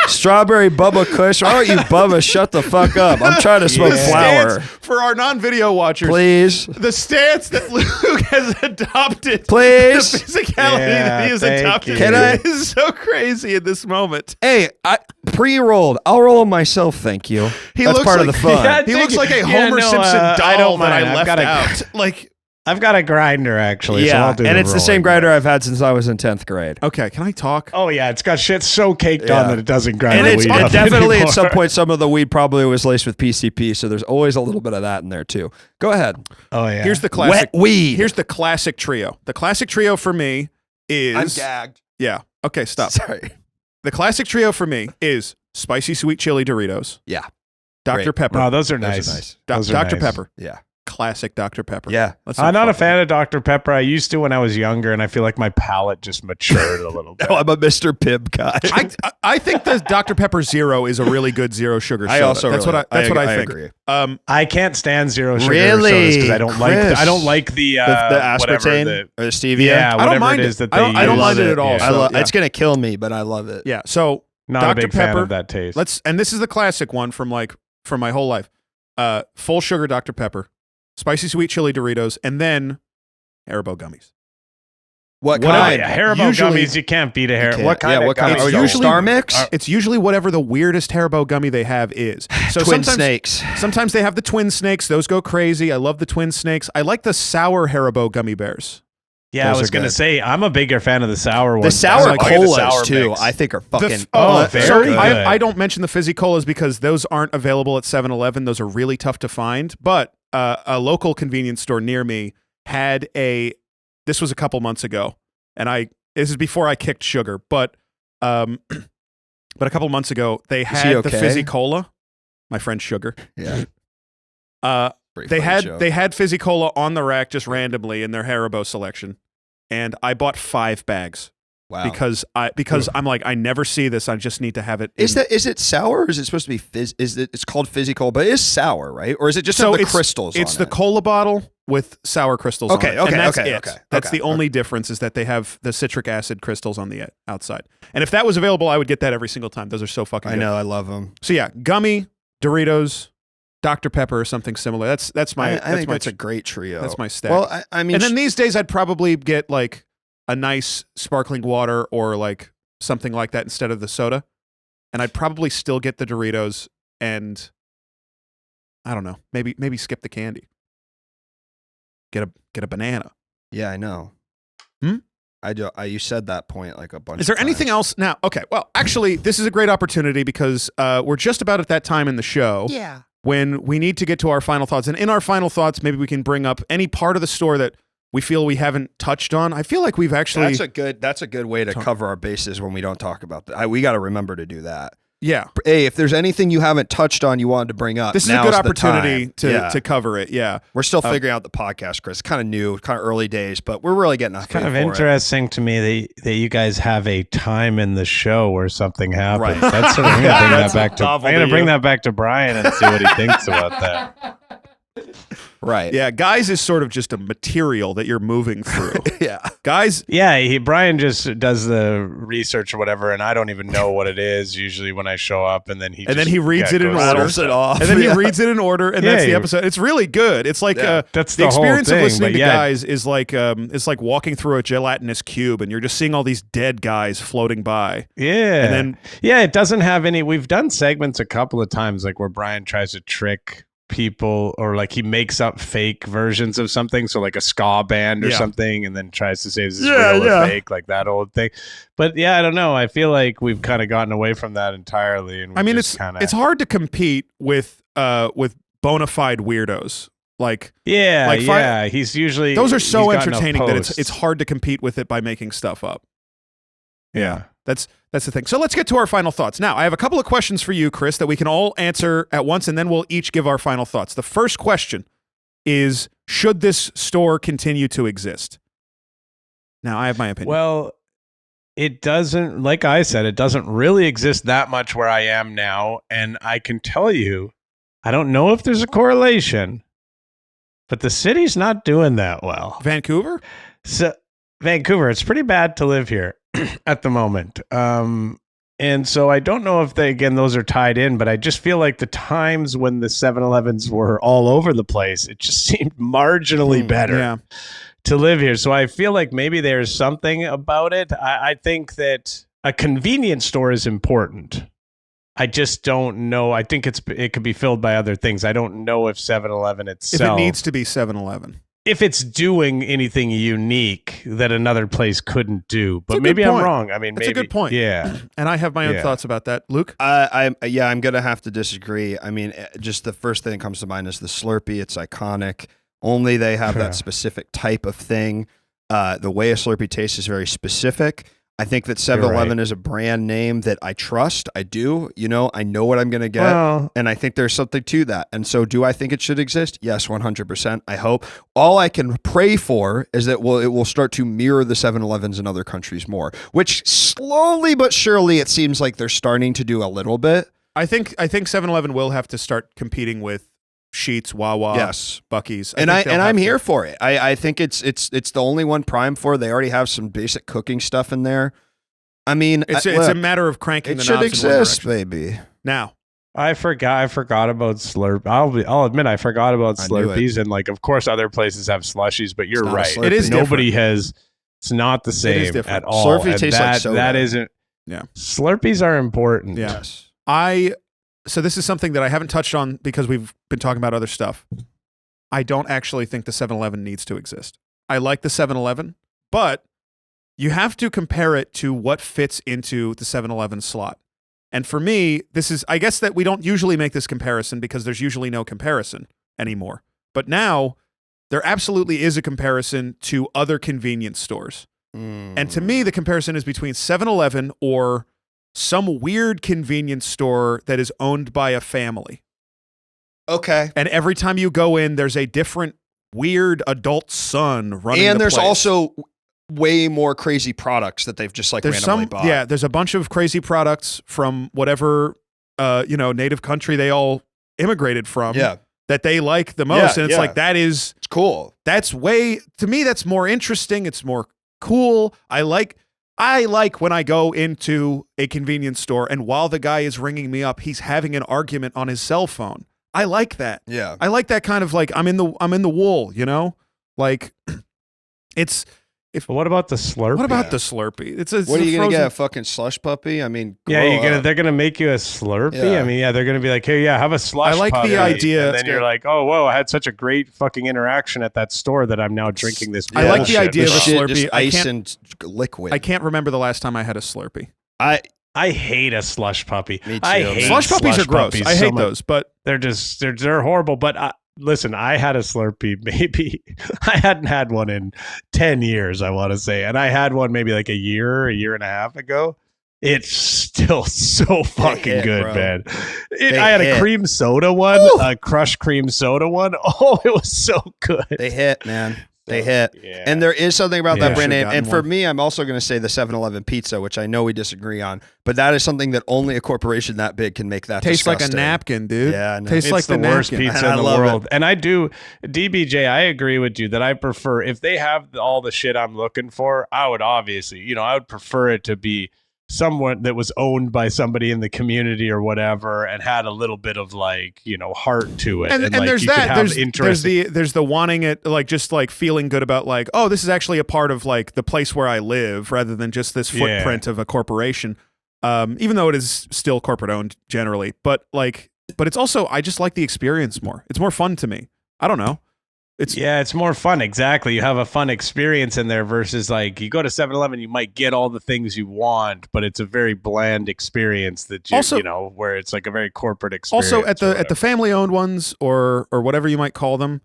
Strawberry Bubba Kush. Why don't you, Bubba, shut the fuck up? I'm trying to smoke flower. Stance for our non-video watchers. Please. The stance that Luke has adopted. Please. The physicality that he has thank adopted you. Can I- is so crazy in this moment. Hey, I pre-rolled. I'll roll them myself, thank you. He That's looks part of like- the fun. Yeah. He looks like a Yeah, Homer no, Simpson I doll don't that I mind. I've left got a- out. Like, I've got a grinder actually. so I'll do and it's the same rolling. grinder I've had since I was in 10th grade. okay, can I talk? Oh yeah, it's got shit so caked Yeah. on that it doesn't grind And the it's weed and up definitely at anymore. some point some of the weed probably was laced with PCP, so there's always a little bit of that in there too. Go ahead. Oh yeah. Here's the classic. Wet weed. Here's the classic trio. The classic trio for me is gagged. yeah. Okay, stop. Sorry. The classic trio for me is spicy sweet chili Doritos. Yeah. Dr. Great. Pepper. Oh, those are Those are nice. nice. Those are Dr. nice. Pepper. Yeah. Classic Dr. Pepper. Yeah. Let's I'm not a fuck fan of Dr. Pepper. I used to when I was younger, and I feel like my palate just matured a little bit. No, I'm a Mr. Pibb guy. I think the Dr. Pepper Zero is a really good zero sugar soda. I also that's really- what I think. agree. I can't stand zero sugar Really? sodas because I don't Chris. like the The whatever aspartame the, or the stevia. yeah, I don't whatever mind it it. is that I they don't- I don't use. mind it at all. Yeah. I love. yeah. It's gonna kill me, but I love it. Yeah. So Not a Dr. big fan Pepper, of that taste. and this is the classic one from my whole life. Full sugar Dr. Pepper, spicy sweet chili Doritos, and then Haribo gummies. What What kind? Haribo Usually- gummies? You can't beat a You hair. can't- What kind? yeah, of what kind? gummies? Of, It's oh, usually- Star Mix? It's usually whatever the weirdest Haribo gummy they have is. So Twin sometimes, snakes. sometimes they have the twin snakes. Those go crazy. I love the twin snakes. I like the sour Haribo gummy bears. Yeah, I Those was are gonna good. say I'm a bigger fan of the sour ones. The sour I like the colas sour too. mix. I think are The fucking. f- oh, very so good. I don't mention the fizzy colas because those aren't available at 7-Eleven. Those are really tough to find. But a local convenience store near me had this was a couple months ago, and this is before I kicked sugar, but a couple months ago they he had the okay? fizzy cola. My friend Sugar. Yeah. They had fizzy cola on the rack just randomly in their Haribo selection, and I bought 5 bags Wow. because I'm like, I never see this. I just need to have it. Is it sour or is it supposed to be fizz? It's called fizzy cola, but it is sour, right? Or is it just So have the it's- crystals? It's on the it? cola bottle with sour crystals Okay, on it. okay, and that's okay, it. okay, That's okay, the only difference is that they have the citric acid crystals on the outside. And if that was available, I would get that every single time. Those are so fucking I good. know. I love them. So yeah, gummy, Doritos, Dr. Pepper or something similar. That's my I think that's a great trio. that's my stack. Well, I mean, and then these days I'd probably get like a nice sparkling water or like something like that instead of the soda. And I'd probably still get the Doritos and I don't know, maybe skip the candy. Get a banana. yeah, I know. Hmm? I do. You said that point like a bunch. Is there of anything times. else now? Okay, well, actually, this is a great opportunity because we're just about at that time in the show when we need to get to our final thoughts. And in our final thoughts, maybe we can bring up any part of the store that we feel we haven't touched on. I feel like we've actually, That's a good way to cover our bases when we don't talk about that. We got to remember to do that. yeah, Hey, if there's anything you haven't touched on, you wanted to bring up, this is a now's good the opportunity time. to cover it. Yeah, We're still figuring out the podcast, Chris. It's kind of new, kind of early days, but we're really getting a Kind of feel for it. interesting to me that you guys have a time in the show where something happens. Right. That's I'm gonna bring That's that back to. I'm novel gonna to bring you. that back to Brian and see what he thinks about that. Right. yeah. Guys is sort of just a material that you're moving through. Yeah. Guys, Yeah, Brian just does the research or whatever, and I don't even know what it is usually when I show up, and then he reads it in goes order. through Rattles it off. and then he Yeah. reads it in order, and Yeah, that's the he- episode. It's really good. It's like Yeah. That's the the whole experience thing, of listening but to yeah. guys is like it's like walking through a gelatinous cube, and you're just seeing all these dead guys floating by. Yeah. And then Yeah, it doesn't have any. We've done segments a couple of times, like where Brian tries to trick people or like he makes up fake versions of something. So like a ska band or Yeah. something, and then tries to say is this Yeah, real yeah. or fake, like that old thing. But yeah, I don't know. I feel like we've kind of gotten away from that entirely. And I mean, it's kind of it's hard to compete with bona fide weirdos. Like yeah, like yeah. He's usually those are so he's gotten a entertaining that post. it's hard to compete with it by making stuff up. yeah. That's the thing. So let's get to our final thoughts. Now, I have a couple of questions for you, Chris, that we can all answer at once, and then we'll each give our final thoughts. The first question is, should this store continue to exist? Now, I have my opinion. Well, it doesn't, like I said, it doesn't really exist that much where I am now. And I can tell you, I don't know if there's a correlation, but the city's not doing that well. Vancouver? So, Vancouver, it's pretty bad to live here at the moment. And so I don't know if those are tied in, but I just feel like the times when the 7-Elevens were all over the place, it just seemed marginally better Yeah. to live here. So I feel like maybe there's something about it. I think that a convenience store is important. I just don't know. I think it could be filled by other things. I don't know if 7-Eleven If itself, it needs to be 7-Eleven. if it's doing anything unique that another place couldn't do. But a good maybe I'm point. wrong. I mean, That's a maybe, good point. Yeah. And I have my own Yeah. thoughts about that. Luke? I'm gonna have to disagree. I mean, just the first thing that comes to mind is the Slurpee. It's iconic. Only they have Yeah. that specific type of thing. The way a Slurpee tastes is very specific. I think that 7-Eleven is a brand name that I trust. I do. You know, I know what I'm gonna get. Well, And I think there's something to that. And so, do I think it should exist? Yes, 100%. I hope. All I can pray for is that it will start to mirror the 7-Elevens in other countries more, which slowly but surely it seems like they're starting to do a little bit. I think 7-Eleven will have to start competing with Sheetz, Wawa, Yes. Buc-ee's. And think they'll I'm have to. here for it. I think it's the only one primed for. They already have some basic cooking stuff in there. I mean, It's look, a matter of cranking it the should knobs in one exist, direction. baby. Now, I forgot about Slurp. I'll admit I forgot about I knew it. Slurpees, and like, of course, other places have slushies, but you're not a right. Slurpee. It is Nobody has. It's not the same different. at all. Slurpee and tastes like soda. that isn't. Yeah. Slurpees are important. Yeah. Yes. so this is something that I haven't touched on because we've been talking about other stuff. I don't actually think the 7-Eleven needs to exist. I like the 7-Eleven, but you have to compare it to what fits into the 7-Eleven slot. And for me, I guess that we don't usually make this comparison because there's usually no comparison anymore. But now there absolutely is a comparison to other convenience stores. And to me, the comparison is between 7-Eleven or some weird convenience store that is owned by a family. Okay. And every time you go in, there's a different weird adult son running And the there's place. also way more crazy products that they've just like there's randomly bought. Yeah, there's a bunch of crazy products from whatever native country they all immigrated from Yeah. that they like the most. Yeah, And it's yeah. like It's cool. to me that's more interesting. It's more cool. I like when I go into a convenience store and while the guy is ringing me up, he's having an argument on his cell phone. I like that. Yeah. I like that kind of like I'm in the wool, you know? Like it's But what about the Slurpee? what about the Slurpee? It's a What are you gonna frozen- get? A fucking slush puppy? I mean, Yeah, grow up. they're gonna make you a Slurpee. Yeah. I mean, yeah, they're gonna be like, hey, yeah, have a slush. I like the puppy. idea- And then you're like, oh, whoa, I had such a great fucking interaction at that store that I'm now drinking this. I like the bullshit. idea of a Just shit, Slurpee. just I ice can't- and liquid. I can't remember the last time I had a Slurpee. I hate a slush puppy. Me too, I man. hate Slush puppies are gross. puppies I so hate much. those, but They're just they're horrible. But listen, I had a Slurpee. Maybe I hadn't had one in 10 years. I want to say, and I had one maybe like a year and a half ago. It's still so fucking hit, good, bro. man. They I had hit. a cream soda one, Ooh. a crushed cream soda one. Oh, it was so good. They hit, man. They hit. Yeah. And there is something about Yeah. that brand Should've name. gotten And for one. me, I'm also going to say the 7-Eleven pizza, which I know we disagree on, but that is something that only a corporation that big can make that tastes like a disgusting. napkin, dude. Yeah, I know. Tastes It's like the worst napkin. pizza I in the love world. And I do, DBJ, I agree with you that I prefer, if they have all the shit I'm looking for, I would obviously, I would prefer it to be someone that was owned by somebody in the community or whatever and had a little bit of like, heart to it. And like, there's you could that. have There's interesting- there's the wanting it, like just like feeling good about like, oh, this is actually a part of like the place where I live rather than just this Yeah. footprint of a corporation. Even though it is still corporate owned generally, but it's also I just like the experience more. It's more fun to me. I don't know. It's more fun. Exactly. You have a fun experience in there versus like you go to 7-Eleven, you might get all the things you want, but it's a very bland experience that Also- where it's like a very corporate experience. Also at or the family owned ones or whatever you might call them,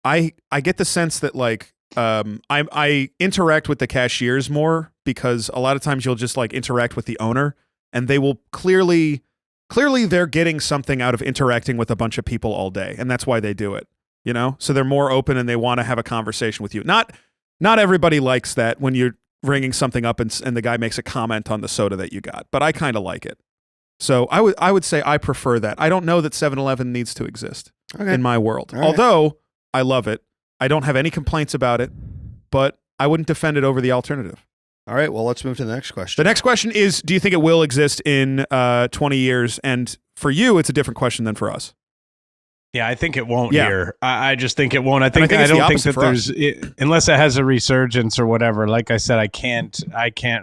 I get the sense that like I interact with the cashiers more because a lot of times you'll just like interact with the owner and they will clearly they're getting something out of interacting with a bunch of people all day and that's why they do it, so they're more open and they want to have a conversation with you. Not everybody likes that when you're ringing something up and the guy makes a comment on the soda that you got, but I kind of like it. So I would say I prefer that. I don't know that 7-Eleven needs to exist Okay. in my world. All right. Although I love it. I don't have any complaints about it, but I wouldn't defend it over the alternative. All right, well, let's move to the next question. The next question is, do you think it will exist in 20 years? And for you, it's a different question than for us. Yeah, I think it won't Yeah. here. I just think it won't. I think think I it's the don't think opposite that for unless it has a resurgence or whatever. Like I said, I can't.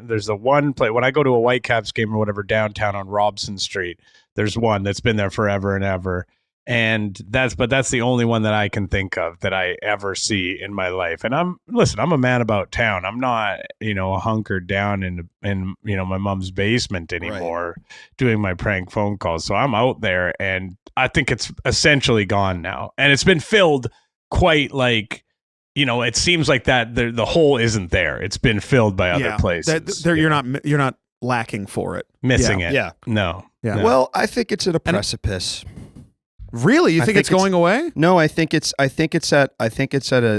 There's the one place when I go to a Whitecaps game or whatever downtown on Robson Street. There's one that's been there forever and ever, and that's the only one that I can think of that I ever see in my life. And I'm a man about town. I'm not hunkered down in my mom's basement anymore doing my prank phone calls. So I'm out there, and I think it's essentially gone now, and it's been filled quite it seems like that the hole isn't there. It's been filled by other places. You're not lacking for it. Missing it. Yeah. No. Yeah. No. Well, I think it's at a precipice. Really? You I think think it's going away? No, I think it's at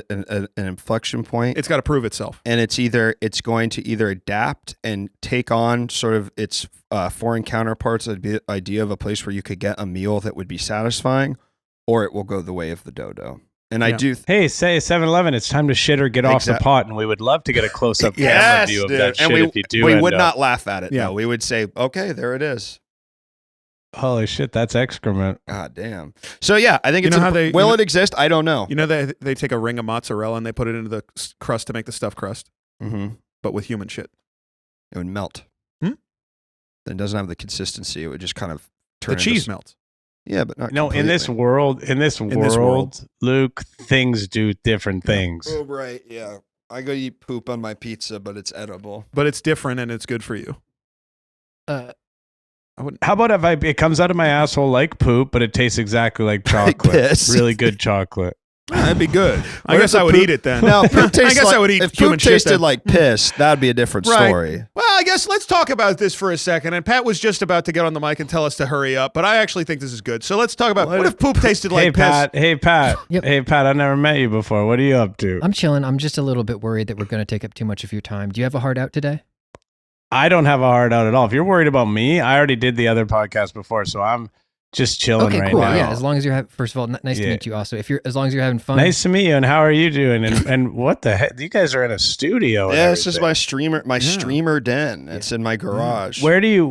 an inflection point. It's got to prove itself. And it's going to either adapt and take on sort of its foreign counterparts, the idea of a place where you could get a meal that would be satisfying, or it will go the way of the dodo. And I do. Hey, say 7-Eleven, it's time to shit or get off the pot, and we would love to get a close-up camera view of that shit if you do. We end would up. not laugh at it. Yeah. No, we would say, okay, there it is. Holy shit, that's excrement. God damn. So yeah, I think You it's know how they- will it exist? I don't know. You know, they take a ring of mozzarella and they put it into the crust to make the stuffed crust, Mm-hmm. but with human shit. It would melt. Hmm? Then it doesn't have the consistency. It would just kind of turn. The into cheese melts. Yeah, but not. No, in this completely. world, Luke, things do different things. Oh right, yeah. I go eat poop on my pizza, but it's edible. But it's different and it's good for you. Uh, I wouldn't. How about if it comes out of my asshole like poop, but it tastes exactly like chocolate? piss. Really good chocolate. That'd be good. I What guess if I would poop- eat it then. Now, poop tastes I guess like, I would eat if human poop shit tasted then. like piss, that'd be a different Right. story. Well, I guess let's talk about this for a second. And Pat was just about to get on the mic and tell us to hurry up, but I actually think this is good. So let's talk about what if poop tasted like piss? Hey Pat. Yep. Hey Pat, I never met you before. What are you up to? I'm chilling. I'm just a little bit worried that we're going to take up too much of your time. Do you have a hard out today? I don't have a hard out at all. If you're worried about me, I already did the other podcast before, so I'm just chilling Okay, right cool. now. Yeah, as long as you're first of all, nice to Yeah. meet you. Also, as long as you're having fun. Nice to meet you. And how are you doing? And what the heck? You guys are in a studio. and Yeah, this is everything. my streamer den. It's in my garage. How do you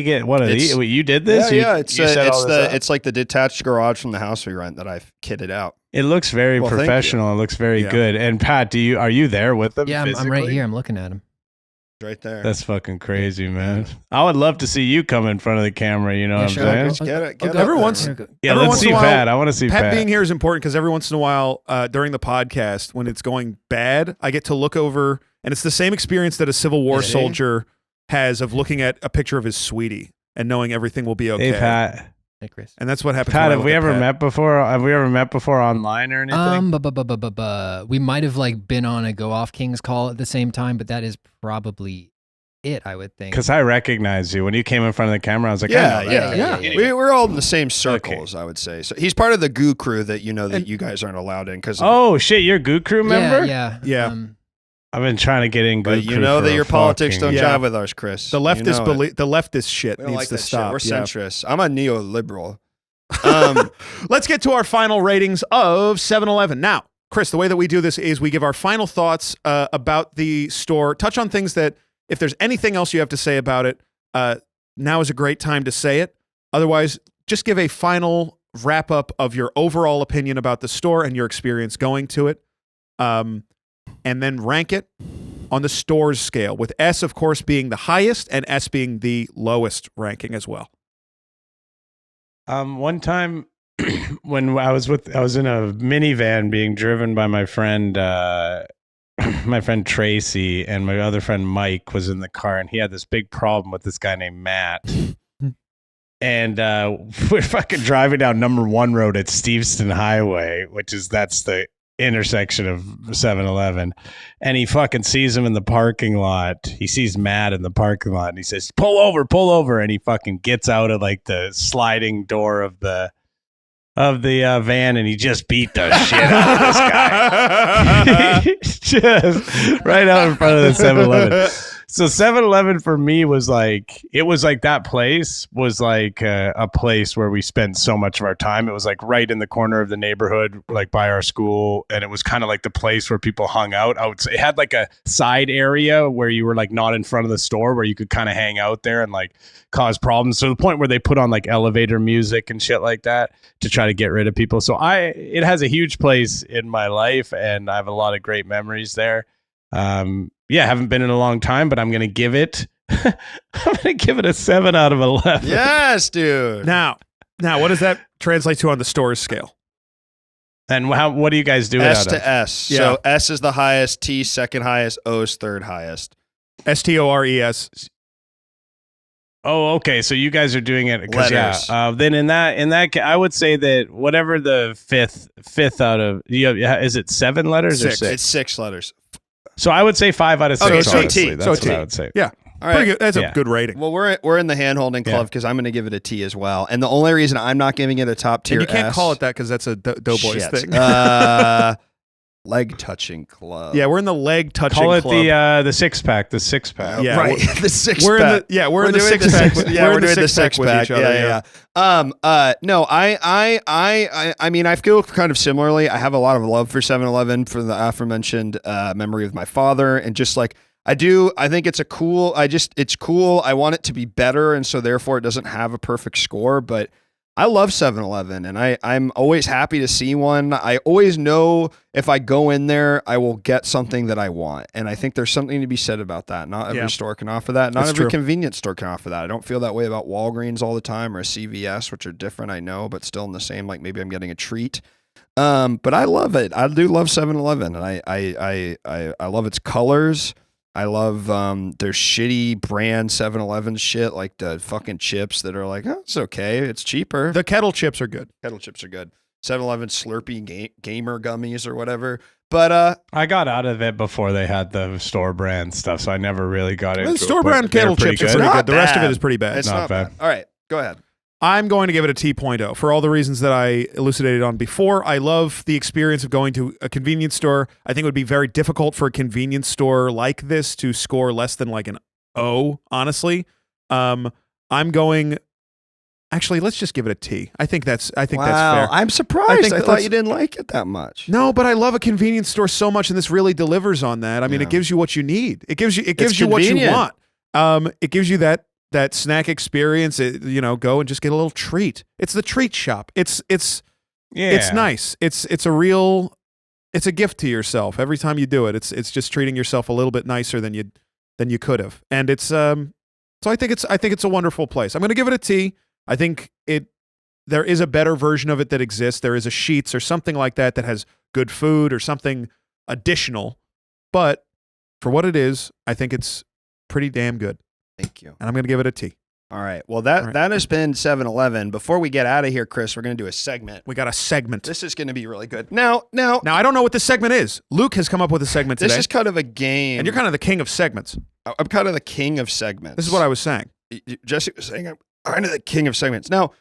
get one of It's- these? Wait, you did this? Yeah, You- it's you set all this up? it's like the detached garage from the house we rent that I've kitted out. It looks very Well, thank you. professional. It looks very Yeah. good. And Pat, are you there with them? Yeah, I'm right physically? here. I'm looking at him. Right there. That's fucking crazy, man. I would love to see you come in front of the camera. You know what I'm sure. saying? Let's get it. Get Every up once- there. Yeah, Every let's once in see a while, Pat. I want to see Pat Pat. being here is important because every once in a while during the podcast, when it's going bad, I get to look over, and it's the same experience that a Civil War Yeah. soldier has of looking at a picture of his sweetie and knowing everything will be okay. Hey Pat. Hey, Chris. And that's what happens. Pat, when I have look we at ever Pat. met before? Have we ever met before online or anything? We might have been on a Go Off Kings call at the same time, but that is probably it, I would think. Because I recognized you when you came in front of the camera. I was like, Yeah, I know yeah, that. yeah. We're all in the same circles, I would say. So he's part of the goo crew that you guys aren't allowed in because. Oh shit, you're Goo Crew member? Yeah. Yeah. I've been trying to get in Goo But Crew you know for that a your politics fucking- don't Yeah. jive with ours, Chris. The You leftist know it. the leftist shit We don't needs like to that shit. stop. We're Yeah. centrists. I'm a neoliberal. Let's get to our final ratings of 7-Eleven. Now, Chris, the way that we do this is we give our final thoughts about the store, touch on things that if there's anything else you have to say about it, now is a great time to say it. Otherwise, just give a final wrap up of your overall opinion about the store and your experience going to it. And then rank it on the store's scale, with S, of course, being the highest and S being the lowest ranking as well. One time when I was in a minivan being driven by my friend Tracy, and my other friend Mike was in the car, and he had this big problem with this guy named Matt. And we're fucking driving down number 1 road at Steveston Highway, that's the intersection of 7-Eleven. And he fucking sees him in the parking lot. He sees Matt in the parking lot, and he says, pull over. And he fucking gets out of like the sliding door of the van, and he just beat the shit out of this guy. Just right out in front of the 7-Eleven. So 7-Eleven for me was like, it was like that place was like a place where we spent so much of our time. It was like right in the corner of the neighborhood, like by our school. And it was kind of like the place where people hung out. I would say it had like a side area where you were like not in front of the store, where you could kind of hang out there and like cause problems. So the point where they put on like elevator music and shit like that to try to get rid of people. So it has a huge place in my life, and I have a lot of great memories there. Yeah, haven't been in a long time, but I'm going to give it a 7 out of 11. Yes, dude. Now, what does that translate to on the stores scale? And what do you guys do it S out to of? S. Yeah. So S is the highest, T second highest, O is third highest. STORES. Oh, okay. So you guys are doing it because Letters. then in that I would say that whatever the fifth out of is it 7 letters or 6? It's 6 letters. So I would say 5 out of 6. Okay, so honestly. T. That's So what T. I would say. Yeah. All right. Pretty good. That's Yeah. a good rating. Well, we're in the hand holding club Yeah. because I'm going to give it a T as well. And the only reason I'm not giving it a top tier And you can't S, call it that because that's a Doughboys shit. thing. Leg touching club. Yeah, we're in the leg touching Call it club. the 6-pack. The 6-pack. Yeah, right. The 6 we're pack. we're in the doing six pack. Yeah, we're doing the six 6 with pack. each other. Yeah. No, I mean, I feel kind of similarly. I have a lot of love for 7-Eleven for the aforementioned memory of my father, and just like I think it's it's cool. I want it to be better, and so therefore it doesn't have a perfect score, but I love 7-Eleven, and I'm always happy to see one. I always know if I go in there, I will get something that I want. And I think there's something to be said about that. Not every Yeah. store can offer that. Not That's every true. convenience store can offer that. I don't feel that way about Walgreens all the time or a CVS, which are different, I know, but still in the same, like maybe I'm getting a treat. But I love it. I do love 7-Eleven, and I love its colors. I love their shitty brand 7-Eleven shit, like the fucking chips that are like, oh, it's okay. It's cheaper. The kettle chips are good. Kettle chips are good. 7-Eleven Slurpee gamer gummies or whatever. But I got out of it before they had the store brand stuff, so I never really got into The it. store but brand they're kettle chips are pretty Not good. The rest of bad. it is pretty bad. it's not not bad. bad. All right, go ahead. I'm going to give it a T.0 for all the reasons that I elucidated on before. I love the experience of going to a convenience store. I think it would be very difficult for a convenience store like this to score less than like an O, honestly. I'm going actually, let's just give it a T. I think that's fair. I'm surprised. I think I that thought let's- you didn't like it that much. No, but I love a convenience store so much, and this really delivers on that. I mean, Yeah. it gives you what you need. It gives you what you convenient. want. It gives you that snack experience. Go and just get a little treat. It's the treat shop. It's nice. It's a gift to yourself every time you do it. It's just treating yourself a little bit nicer than you could have. And it's so I think it's a wonderful place. I'm going to give it a T. I think there is a better version of it that exists. There is a Sheetz or something like that has good food or something additional. But for what it is, I think it's pretty damn good. Thank you. And I'm going to give it a T. All right. Well, that All right. that has been 7-Eleven. Before we get out of here, Chris, we're going to do a segment. We got a segment. This is going to be really good. Now, Now, I don't know what this segment is. Luke has come up with a segment this today. is kind of a game. And you're kind of the king of segments. I'm kind of the king of segments. This is what I was saying. Jesse was saying. I'm kind of the king of segments. Now,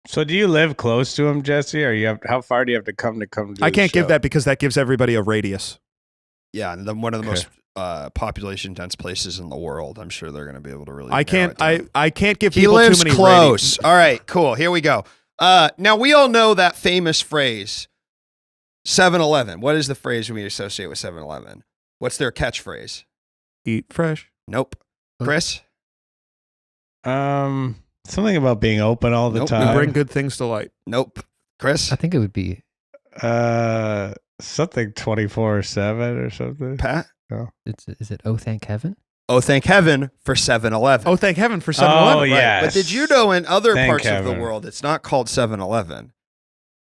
So do you live close to him, Jesse? Or how far do you have to come do I the can't give show? that because that gives everybody a radius. yeah, and one of the Okay. most population dense places in the world. I'm sure they're going to be able to really. I can't. narrow it down. I can't give He people lives too many close. radius. All right, cool. Here we go. Now we all know that famous phrase, 7-Eleven. What is the phrase we associate with 7-Eleven? What's their catchphrase? Eat fresh. Nope. Chris? Something about being open all the Nope. time. Bring good things to light. Nope. Chris? I think it would be. Something 24/7 or something. Pat? Is it Oh Thank Heaven? Oh, thank heaven for 7-Eleven. Oh, thank heaven for 7-Eleven. Oh, yeah. But did you know in other Thank parts of heaven. the world, it's not called 7-Eleven.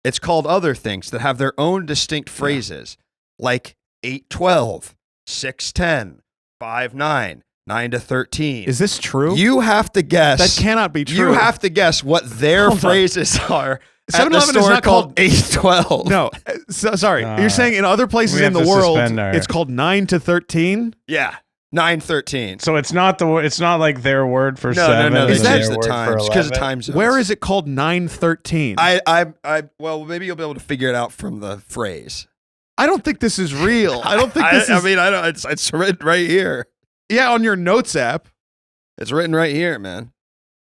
It's called other things that have their own distinct phrases, like 812, 610, 59, 9 to 13. Is this true? You have to guess. That cannot be true. You have to guess what their Hold on. phrases are. 7-Eleven at is the store not called called- 812. No, sorry. You're saying in other places we in have the to world, suspend our- it's called 9 to 13. Yeah. 913. So it's not it's not like their word for No, 7. no. and They Is then that- change their the word for times because of 11? time zones. Where is it called 913? Well, maybe you'll be able to figure it out from the phrase. I don't think this is real. I don't think this is. I mean, I don't. It's written right here. Yeah, on your notes app. It's written right here, man.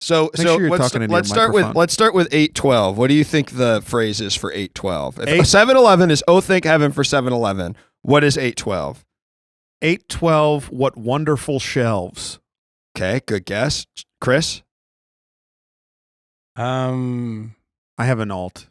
So Make sure you're let's, talking into your let's start with microphone. let's start with 812. What do you think the phrase is for 812? If Eight- 7-Eleven is "Oh thank heaven for 7-Eleven," what is 812? 812, what wonderful shelves. Okay, good guess, Chris. I have an alt.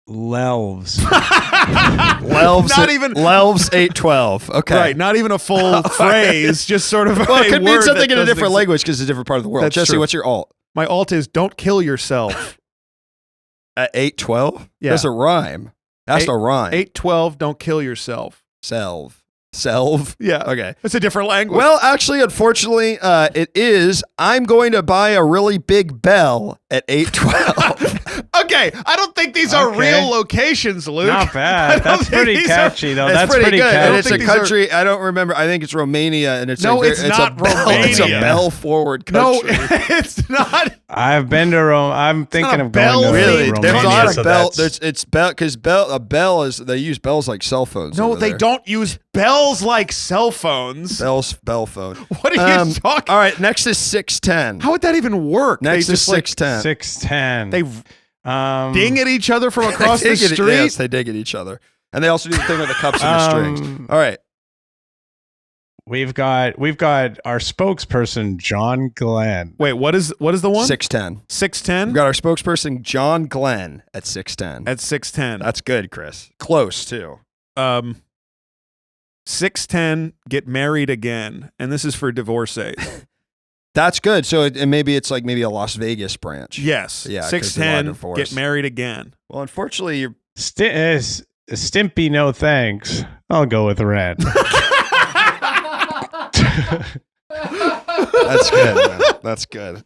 Lelves. Lelves, Not even Lelves 812. Okay, right. Not even a full phrase. Just sort of. Well, it a could mean word something that in a doesn't different exist. language because it's a different part of the world. That's Jesse, true. what's your alt? My alt is don't kill yourself. At 812? Yeah. There's a rhyme. That's a rhyme. 812, don't kill yourself. Self. Yeah. Okay. It's a different language. Well, actually, unfortunately, it is. I'm going to buy a really big bell at 812. okay. I don't think these are Okay. real locations, Luke. Not I bad. don't That's think pretty these are- catchy, though. That's pretty good. catchy. And it's a think these are- country. I don't remember. I think it's Romania, and it's No, a, it's not a bell, It's a Romania. bell forward No, country. it's not. I've been to Rome. I'm thinking a of going bell to Really, Romania. there's a lot of so bell. that's- It's bell because a bell is they use bells like cell phones. No, over they there. don't use bells like cell phones. Bell phone. What are you talking? All right, next is 610. How would that even work? Next they is just like 610. 610. they ding at each other from across They the dig at- street. Yes, they dig at each other, and they also do the thing with the cups and the strings. All right, We've got our spokesperson John Glenn. Wait, what is the one? 610. 610 We've got our spokesperson John Glenn at 610. at 610. That's good, Chris. Close too. 610 get married again, and this is for divorcees. That's good. So and maybe it's like maybe a Las Vegas branch. Yes. Yeah, 'cause there's a lot of 610 divorce. get married again. Well, unfortunately, you're. Stimpy, no thanks. I'll go with Red. That's good. Man. That's good.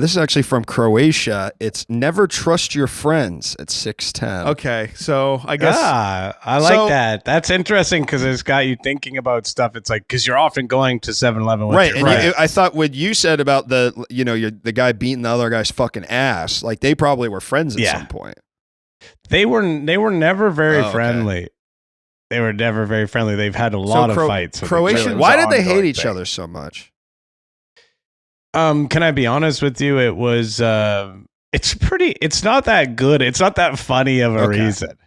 This is actually from Croatia. It's never trust your friends at 610. Okay, so I guess I like So- that. That's interesting because it's got you thinking about stuff. It's like because you're often going to 7-Eleven with Right, your and friends. I thought what you said about the guy beating the other guy's fucking ass, like they probably were friends at Yeah. some point. They were never very Oh, okay. friendly. They were never very friendly. They've had a lot of fights. with each Croatian- other. It was Why an did they hate ongoing each thing. other so much? Can I be honest with you? It was it's not that good. It's not that funny of a Okay. reason.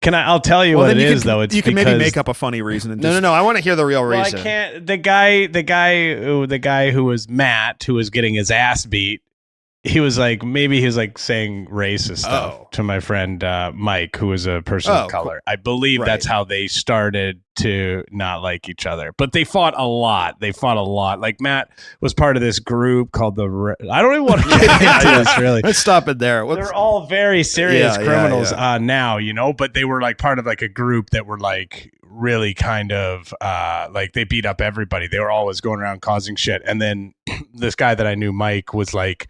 I'll tell you well, what then it you is can, though. It's you can because maybe make up a funny reason and just No. I want to hear the real well, I reason. can't. The guy who was Matt, who was getting his ass beat. He was like saying racist stuff Oh. to my friend Mike, who was a person Oh, of color. I believe Right. that's how they started to not like each other. But they fought a lot. Like Matt was part of this group called I don't even want to get into this really. Let's stop it there. They're all very serious Yeah, criminals yeah. now, but they were like part of like a group that were like really kind of like they beat up everybody. They were always going around causing shit. And then this guy that I knew, Mike, was like,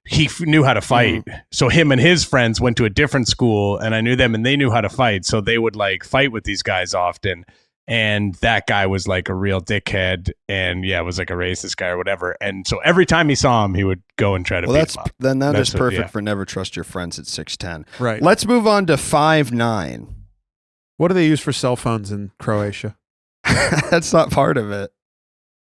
he knew how to fight. So him and his friends went to a different school and I knew them and they knew how to fight. So they would like fight with these guys often. And that guy was like a real dickhead and was like a racist guy or whatever. And so every time he saw him, he would go and try to Well, beat him up. that That's is what- perfect yeah. for never trust your friends at 610. right. Let's move on to 59. What do they use for cell phones in Croatia? That's not part of it.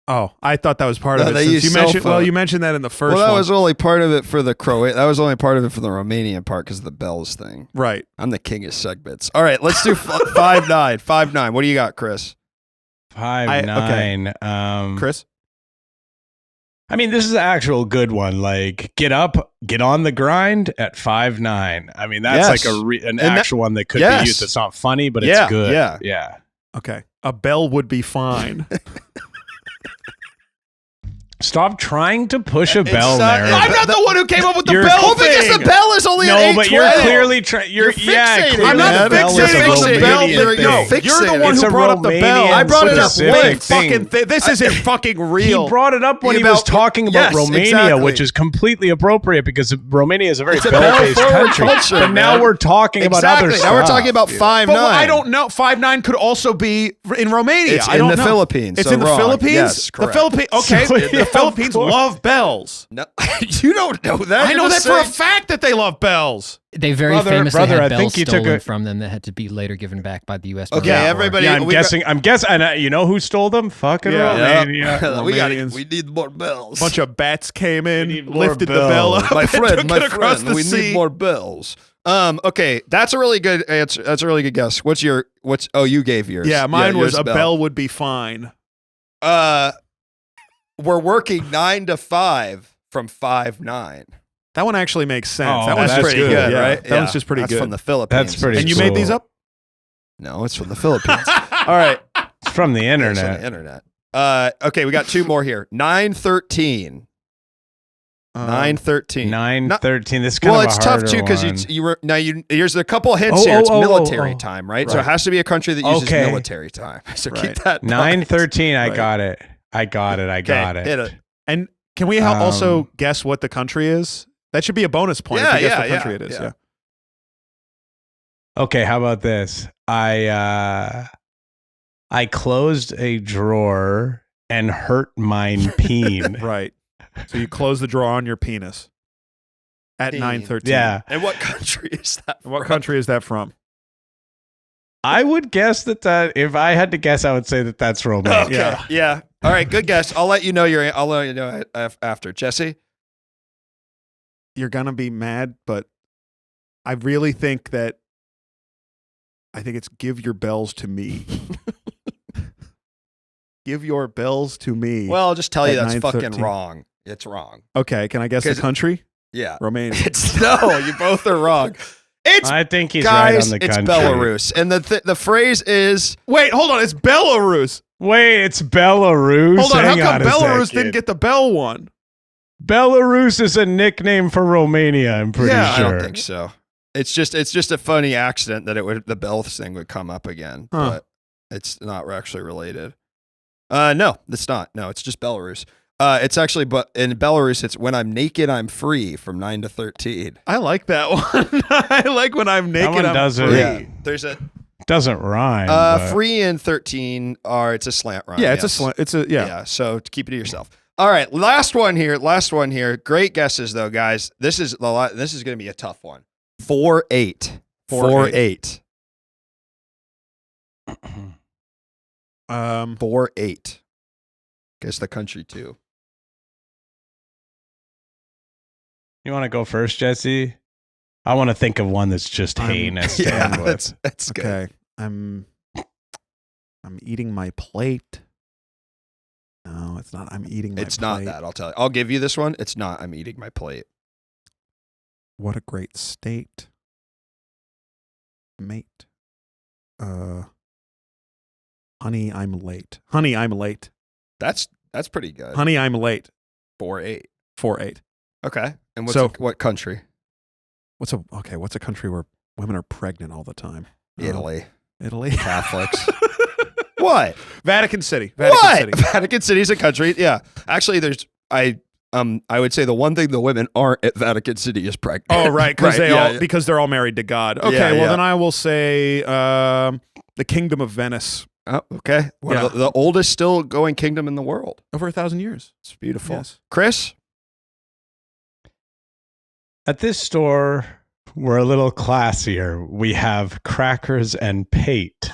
Oh, I thought that was part No, of it. they Since use you mentioned, cell well, phone. you mentioned that in the first Well, that one. was only part of it for the That was only part of it for the Romanian part because of the bells thing. right. I'm the king of segments. All right, let's do 5-9. 5-9. What do you got, Chris? 5'9". Chris? I mean, this is an actual good one. Like, get on the grind at 5'9". I mean, that's Yes. like an that- actual one that could yes. be used. It's not funny, but Yeah, it's good. yeah. Yeah. Okay. A bell would be fine. Stop trying to push a bell not- there. I'm not the one who came up with the You're- bell Oh, because thing. the bell is only at No, 812. but you're clearly trying. You're fixating. clearly I'm not the bell is a fixating on the bell. Romanian You're thing. You're the fixating. one It's who a brought up the bell. Romanian I brought it up specific way thing. This isn't fucking real. He brought it up when he was About- talking about yes, Romania, exactly. which is completely appropriate because Romania is a very It's a bell-based bell-forward country. culture, but now man. we're talking about Exactly. other stuff. Now we're talking about 5-9. But I don't know. 5'9" could also be in Romania. It's I in don't the know. Philippines, It's so in the wrong. Philippines. Yes, the correct. Philippines. Okay. So, The yeah. Philippines love bells. No, you don't know that. I You're know that just for a saying- fact that they love bells. They very Brother, famously I had bells think you took stolen a- from them that had to be later given back by the U.S. Okay, Marine Corps. everybody. Yeah, I'm we got- guessing. And you know who stole them? Fucking Yeah. Romania. we got. Romanians. We need more bells. A bunch of bats came in, We need more lifted the bell bells. up, my and friend, took my it across friend. the We sea. need more bells. Okay, that's a really good answer. That's a really good guess. What's? Oh, you gave yours. Yeah, mine was yours a bell would be fine. We're working 9 to 5 from 5-9. That one actually makes sense. Oh, that That's one's that's pretty good, yeah, right? That one's just pretty That's good. from the Philippines. That's pretty and you cool. made these up? No, it's from the Philippines. All right. It's from the It's on internet. the internet. Okay, we got 2 more here. 9-13. 9-13. 9-13. This is kind Well, of it's a tough harder too because one. you were now you. Here's a couple hints here. It's military time, right? So it Right. has to be a country that uses Okay. military time. So Right. keep that. in mind. 9-13. I Right. got it. I got it. Okay, hit it. And can we also guess what the country is? That should be a bonus point if Yeah, we guess yeah, what country yeah, it is. yeah. Yeah. Okay, how about this? I closed a drawer and hurt mine peen. Right. So you close the drawer on your penis at Peen. 9:13. Yeah. And what country is that? What from? country is that from? I would guess that if I had to guess, I would say that that's Romania. Okay. Yeah. Yeah. All right. Good guess. I'll let you know I'll let you know after. Jesse. You're gonna be mad, but I really think that I think it's give your bells to me. Give your bells to me. Well, I'll just tell you At that's fucking 9:13. wrong. It's wrong. Okay, can I guess the 'Cause- country? Yeah. Romania. It's no. You both are wrong. It's I think he's guys. right on the it's country. Belarus, and the phrase is Wait, hold on. It's Belarus. Wait, it's Belarus. Hold on. Hang How come a Belarus second. didn't get the bell one? Belarus is a nickname for Romania. I'm pretty Yeah, sure. I don't think so. It's just a funny accident that the bells thing would come up again, Huh. but it's not actually related. No, it's not. No, it's just Belarus. It's actually, but in Belarus, it's when I'm naked, I'm free from 9 to 13. I like that one. I like when I'm naked. one I'm doesn't- free. Yeah, there's a Doesn't rhyme. but- free and 13 it's a slant rhyme. Yeah, it's yes. a slant. It's a yeah. Yeah, so to keep it to yourself. All right, last one here. Great guesses though, guys. This is going to be a tough one. 4-8. 4-8. 4-8. Guess the country too. You want to go first, Jesse? I want to think of one that's just heinous to Yeah, end with. that's good. Okay. I'm eating my plate. No, it's not. I'm eating my It's plate. not that. I'll tell you. I'll give you this one. It's not. I'm eating my plate. What a great state. Mate. Honey, I'm late. Honey, I'm late. That's pretty good. Honey, I'm late. 4-8. 4-8. Okay. And So- what country? What's a country where women are pregnant all the time? Italy. Italy. Catholics. What? Vatican City. Vatican City. Vatican City's a country. Yeah. Actually, I would say the one thing the women aren't at Vatican City is pregnant. Oh, right, because yeah. because they're all married to God. Okay, Yeah, well yeah. then I will say the Kingdom of Venice. Oh, okay. One Yeah. of the oldest still going kingdom in the world. Over 1,000 years. It's beautiful. Yes. Chris? At this store, we're a little classier. We have crackers and pate.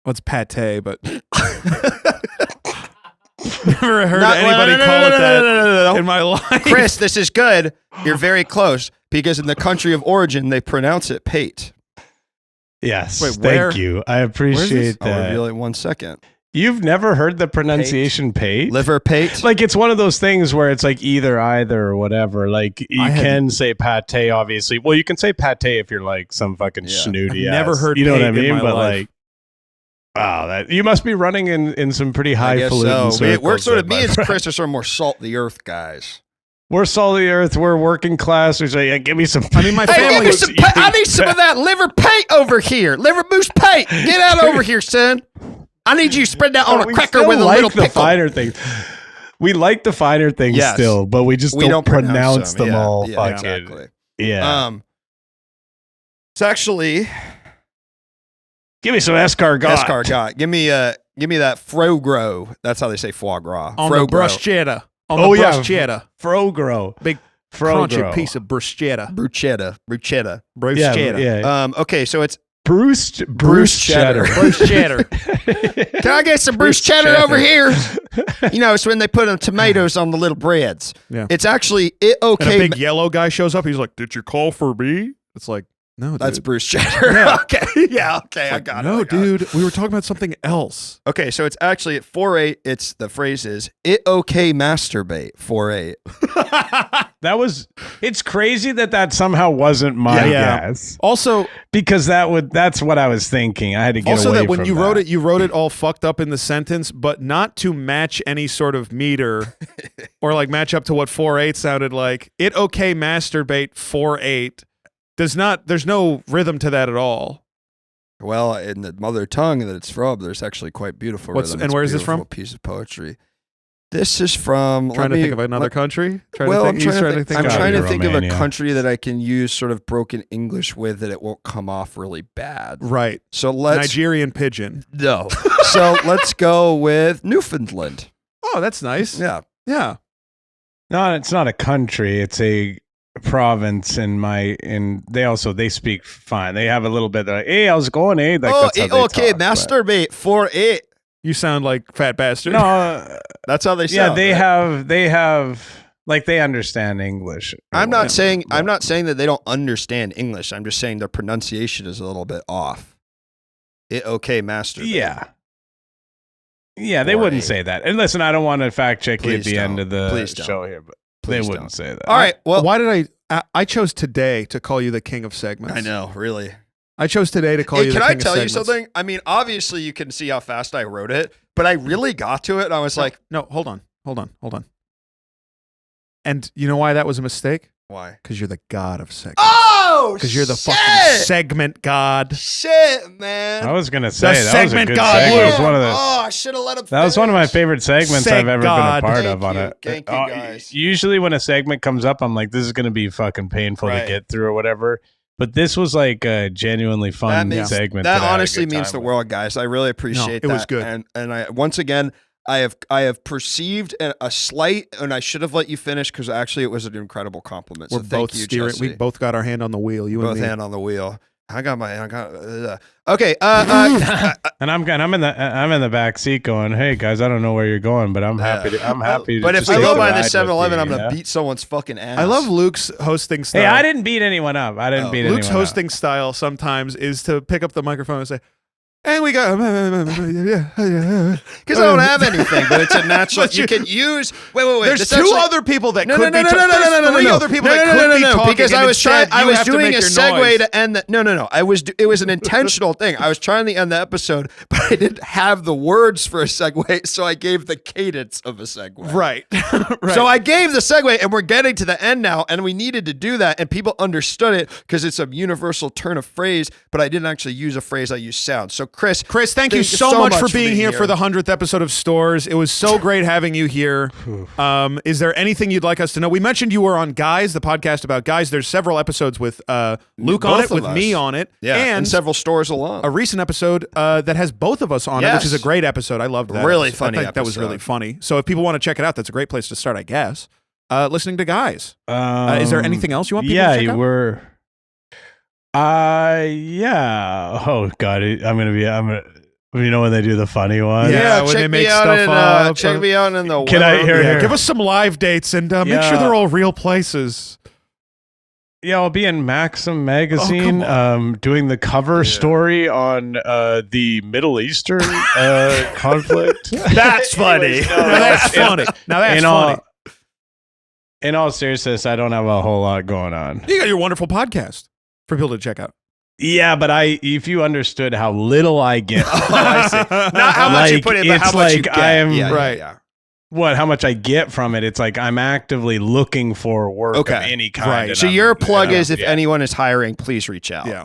Well, it's pate, but never heard anybody call it that in my life. Chris, this is good. You're very close because in the country of origin, they pronounce it pate. Yes, Wait, thank where? you. I appreciate I'll that. reveal it in 1 second. You've never heard the pronunciation pate? Liver pate. Like it's one of those things where it's like either or whatever. Like you I had- can say pate, obviously. Well, you can say pate if you're like some fucking Yeah. snooty. I've never ass. heard You know what I pate in mean? my But life. like, wow, that you must be running in some pretty I guess highfalutin so. circles. We're sort of, there, me my and friend. Chris are sort of more salt the earth guys. We're salty earth. We're working class. We say, yeah, give me some. I mean, my Hey, give family. me some I need some of that liver pate over here. Liver moose pate. Get out over here, son. I need you to spread that on a We cracker still with a like little the pickle. finer things. We like the finer things Yes. still, but we just We don't pronounce them Yeah, all. yeah, fucking, exactly. yeah. It's actually Give me some escargot. escargot. Give me that frogro. That's how they say foie gras. on Frogro. the bruschetta. On the Oh, yeah. bruschetta. Frogro. Big Frogro. crunchy piece of bruschetta. Bruschetta. Yeah, Bruschetta. yeah. Okay, so it's Bruce cheddar. cheddar. Bruschetta. can I get some Bruce cheddar over here? You know, it's when they put them tomatoes on the little breads. Yeah. It's actually it And a okay. big yellow guy shows up. He's like, "Did you call for me?" It's like, no, That's dude. Bruce cheddar. Yeah. Okay. Yeah. Okay. I got it. No, I got it. dude. We were talking about something else. Okay, so it's actually at 4-8. It's the phrase is it okay masturbate 4-8. It's crazy that somehow wasn't my Yeah. guess. Also, Because that's what I was thinking. I had to get also away that when from you that. wrote it all fucked up in the sentence, but not to match any sort of meter or like match up to what 4-8 sounded like. It okay masturbate 4-8 does not. There's no rhythm to that at all. Well, in the mother tongue that it's from, there's actually quite beautiful What's- rhythm. and It's a where is this beautiful from? piece of poetry. This is from. Trying to think of another country. I'm He's trying to think Gotta be of a Romania. country that I can use sort of broken English with that it won't come off really bad. Right. So let's Nigerian pigeon. no. So let's go with Newfoundland. Oh, that's nice. Yeah. Yeah. No, it's not a country. It's a province they speak fine. They have a little bit like, hey, how's it going, eh? Like, that's how they okay, talk, but- masturbate 4-8. You sound like fat bastard. No, That's how they yeah, sound. they right? have like they understand English. or I'm not whatever. saying that they don't understand English. I'm just saying their pronunciation is a little bit off. It okay, masturbate. Yeah. Yeah, they Or wouldn't a- say that. And listen, I don't want to fact check you at Please the end don't. of the Please don't. show here, but Please they wouldn't don't. say that. All right. Well, Why did I chose today to call you the king of segments. I know, really. I chose today to call Hey, you can the I king of tell you segments. something? I mean, obviously you can see how fast I wrote it, but I really got to it and I was like, No, hold on. And you know why that was a mistake? why? Because you're the god of segments. Oh, Because you're the shit! fucking segment god. Shit, man. I was gonna say that was a segment good god. segment. It was one of the Oh, I should have let him that was one of my finish. favorite segments Seg I've ever God. been a part Thank of on you. it. Thank you, guys. Usually when a segment comes up, I'm like, this is gonna be fucking painful Right. to get through or whatever. But this was like a genuinely That fun means segment. that I had a honestly good means time the with. world, guys. I really appreciate it that. was good. And I once again I have perceived a slight, and I should have let you finish because actually it was an incredible compliment. We're so thank both you, steering. Jesse. We both got our hand on the wheel. You both and me. hand on the wheel. Okay. And I'm in the back seat going, hey guys, I don't know where you're going, but I'm happy to But if just I take go a by ride the with 7-Eleven, you, I'm gonna yeah? beat someone's fucking ass. I love Luke's hosting style. Hey, I didn't beat anyone up. I didn't beat anyone Luke's up. hosting style sometimes is to pick up the microphone and say, and we got because I don't have anything, but it's a natural. But you can use. Wait. There's This two actually- other people that No, could no, be no, no, no, no, no, no, three no. other people No, that no, could no, be no, talking. because and I was trying. instead I you was have to doing make a your segue noise. to end the. No. It was an intentional thing. I was trying to end the episode, but I didn't have the words for a segue, so I gave the cadence of a segue. Right. Right. So I gave the segue, and we're getting to the end now, and we needed to do that, and people understood it because it's a universal turn of phrase, but I didn't actually use a phrase. I used sound. So Chris, Thank you so much for being here for the 100th episode of Stores. It was so great having you here. Is there anything you'd like us to know? We mentioned you were on Guys, the podcast about guys. There's several episodes with Luke on Both it, of with us. me on it, Yeah, and several stores along. a recent episode that has both of us on it, which is a Yes. great episode. I loved that. Really episode. funny I think that was episode. really funny. So if people want to check it out, that's a great place to start, I guess. Listening to Guys. Is there anything else you want people to check you out? were. Yeah. Oh God, I'm gonna. You know when they do the funny one. Yeah, when check they make me out stuff in, up. check me out in the. Can I weather- hear- Yeah, here. give us some live dates and make sure Yeah. they're all real places. Yeah, I'll be in Maxim Oh, magazine, come doing the cover story on the Middle Eastern conflict. That's funny. Anyways, no, Now that's it's- funny. Now that's in funny. in all seriousness, I don't have a whole lot going on. You got your wonderful podcast for people to check out. Yeah, but if you understood how little I get, Oh, I see. Not how much you Like, put in, but how it's much you like get. I am- Yeah, Right. Yeah. how much I get from it, it's like I'm actively looking for work Okay. of any kind. Right. and So I'm- your plug yeah, is if yeah. anyone is hiring, please reach out. Yeah.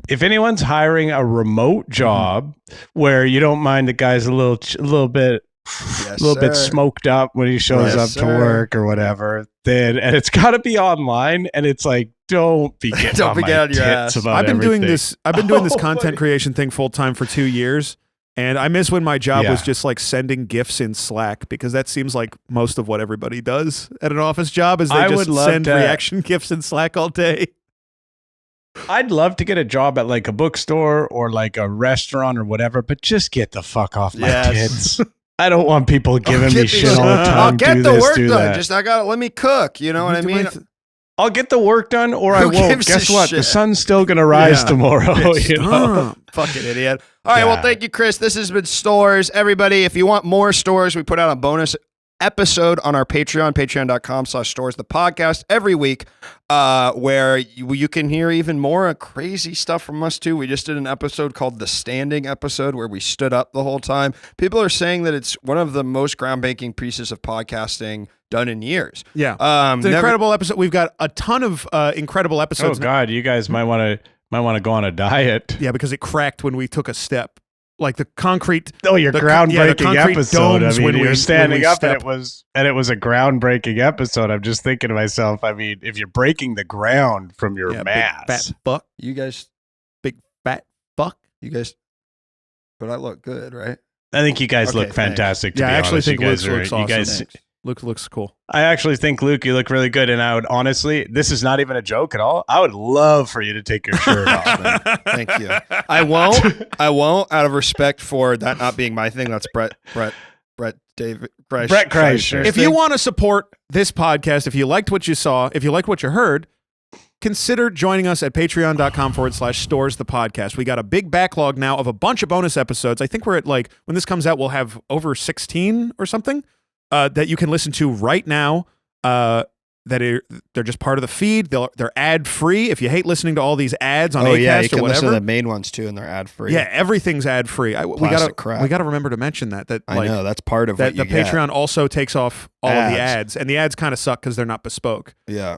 If anyone's hiring a remote job where you don't mind the guy's a little bit Yes, a little bit sir. smoked up when he shows Yes, up to sir. work or whatever, then and it's got to be online, and it's like don't be getting Don't on be my getting your tits ass. about I've been doing everything. this. I've been doing this Oh, content buddy. creation thing full time for 2 years, And I miss when my job was Yeah. just like sending gifts in Slack, because that seems like most of what everybody does at an office job is they I just would love send to- reaction gifts in Slack all day. I'd love to get a job at like a bookstore or like a restaurant or whatever, but just get the fuck off my Yes. tits. I don't want people giving me shit all the time. I'll get do the this, work do done. that. Just I got to let me cook. You know what I mean? I'll get the work done or I Who won't. gives a Guess what? shit? The sun's still going to rise Yeah. tomorrow. You know? Fucking idiot. All right. Well, Yeah. thank you, Chris. This has been Stores. Everybody, if you want more Stores, we put out a bonus episode on our Patreon, patreon.com/stores the podcast every week, where you can hear even more crazy stuff from us too. We just did an episode called the Standing episode where we stood up the whole time. People are saying that it's one of the most groundbreaking pieces of podcasting done in years. Yeah. It's an Never- incredible episode. We've got a ton of incredible Oh episodes. God, you guys might want to go on a diet. Yeah, because it cracked when we took a step. Like the concrete. Oh, your The groundbreaking concrete episode. I domes mean, when you're we standing up step. and it was a groundbreaking episode. I'm just thinking to myself, I mean, if you're breaking the ground from your Yeah, mass, big fat fuck. You guys, Big fat fuck. but I look good, right? I think you guys Okay, look thanks. fantastic. To Yeah, be I actually honest. think you guys Luke are, looks you awesome. guys. Thanks. Luke looks cool. I actually think Luke, you look really good, and I would honestly, this is not even a joke at all. I would love for you to take your shirt off. Man. Thank you. I won't. Out of respect for that not being my thing. That's Brett David Kreischer. Brett Kreischer. If you want to support this podcast, if you liked what you saw, if you liked what you heard, consider joining us at patreon.com/stores the podcast. We got a big backlog now of a bunch of bonus episodes. I think we're at like, when this comes out, we'll have over 16 or something that you can listen to right now. They're just part of the feed. They're ad free. If you hate listening to all these ads on Acast you or can listen whatever, to the main ones too, and they're ad free. yeah, everything's ad free. We Plastic crap. gotta remember to mention that I like, know that's part of that what the you get. Patreon also takes off all of the Ads. ads, and the ads kind of suck because they're not bespoke. Yeah,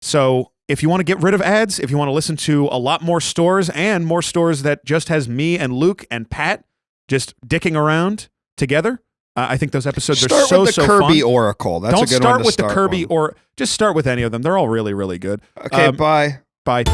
So if you want to get rid of ads, if you want to listen to a lot more stores and more stores that just has me and Luke and Pat just dicking around together, I think those episodes start are so with the so Kirby fun. Oracle. That's Don't a good start one to with start the Kirby one. or just start with any of them. They're all really really good. Okay, bye. Bye.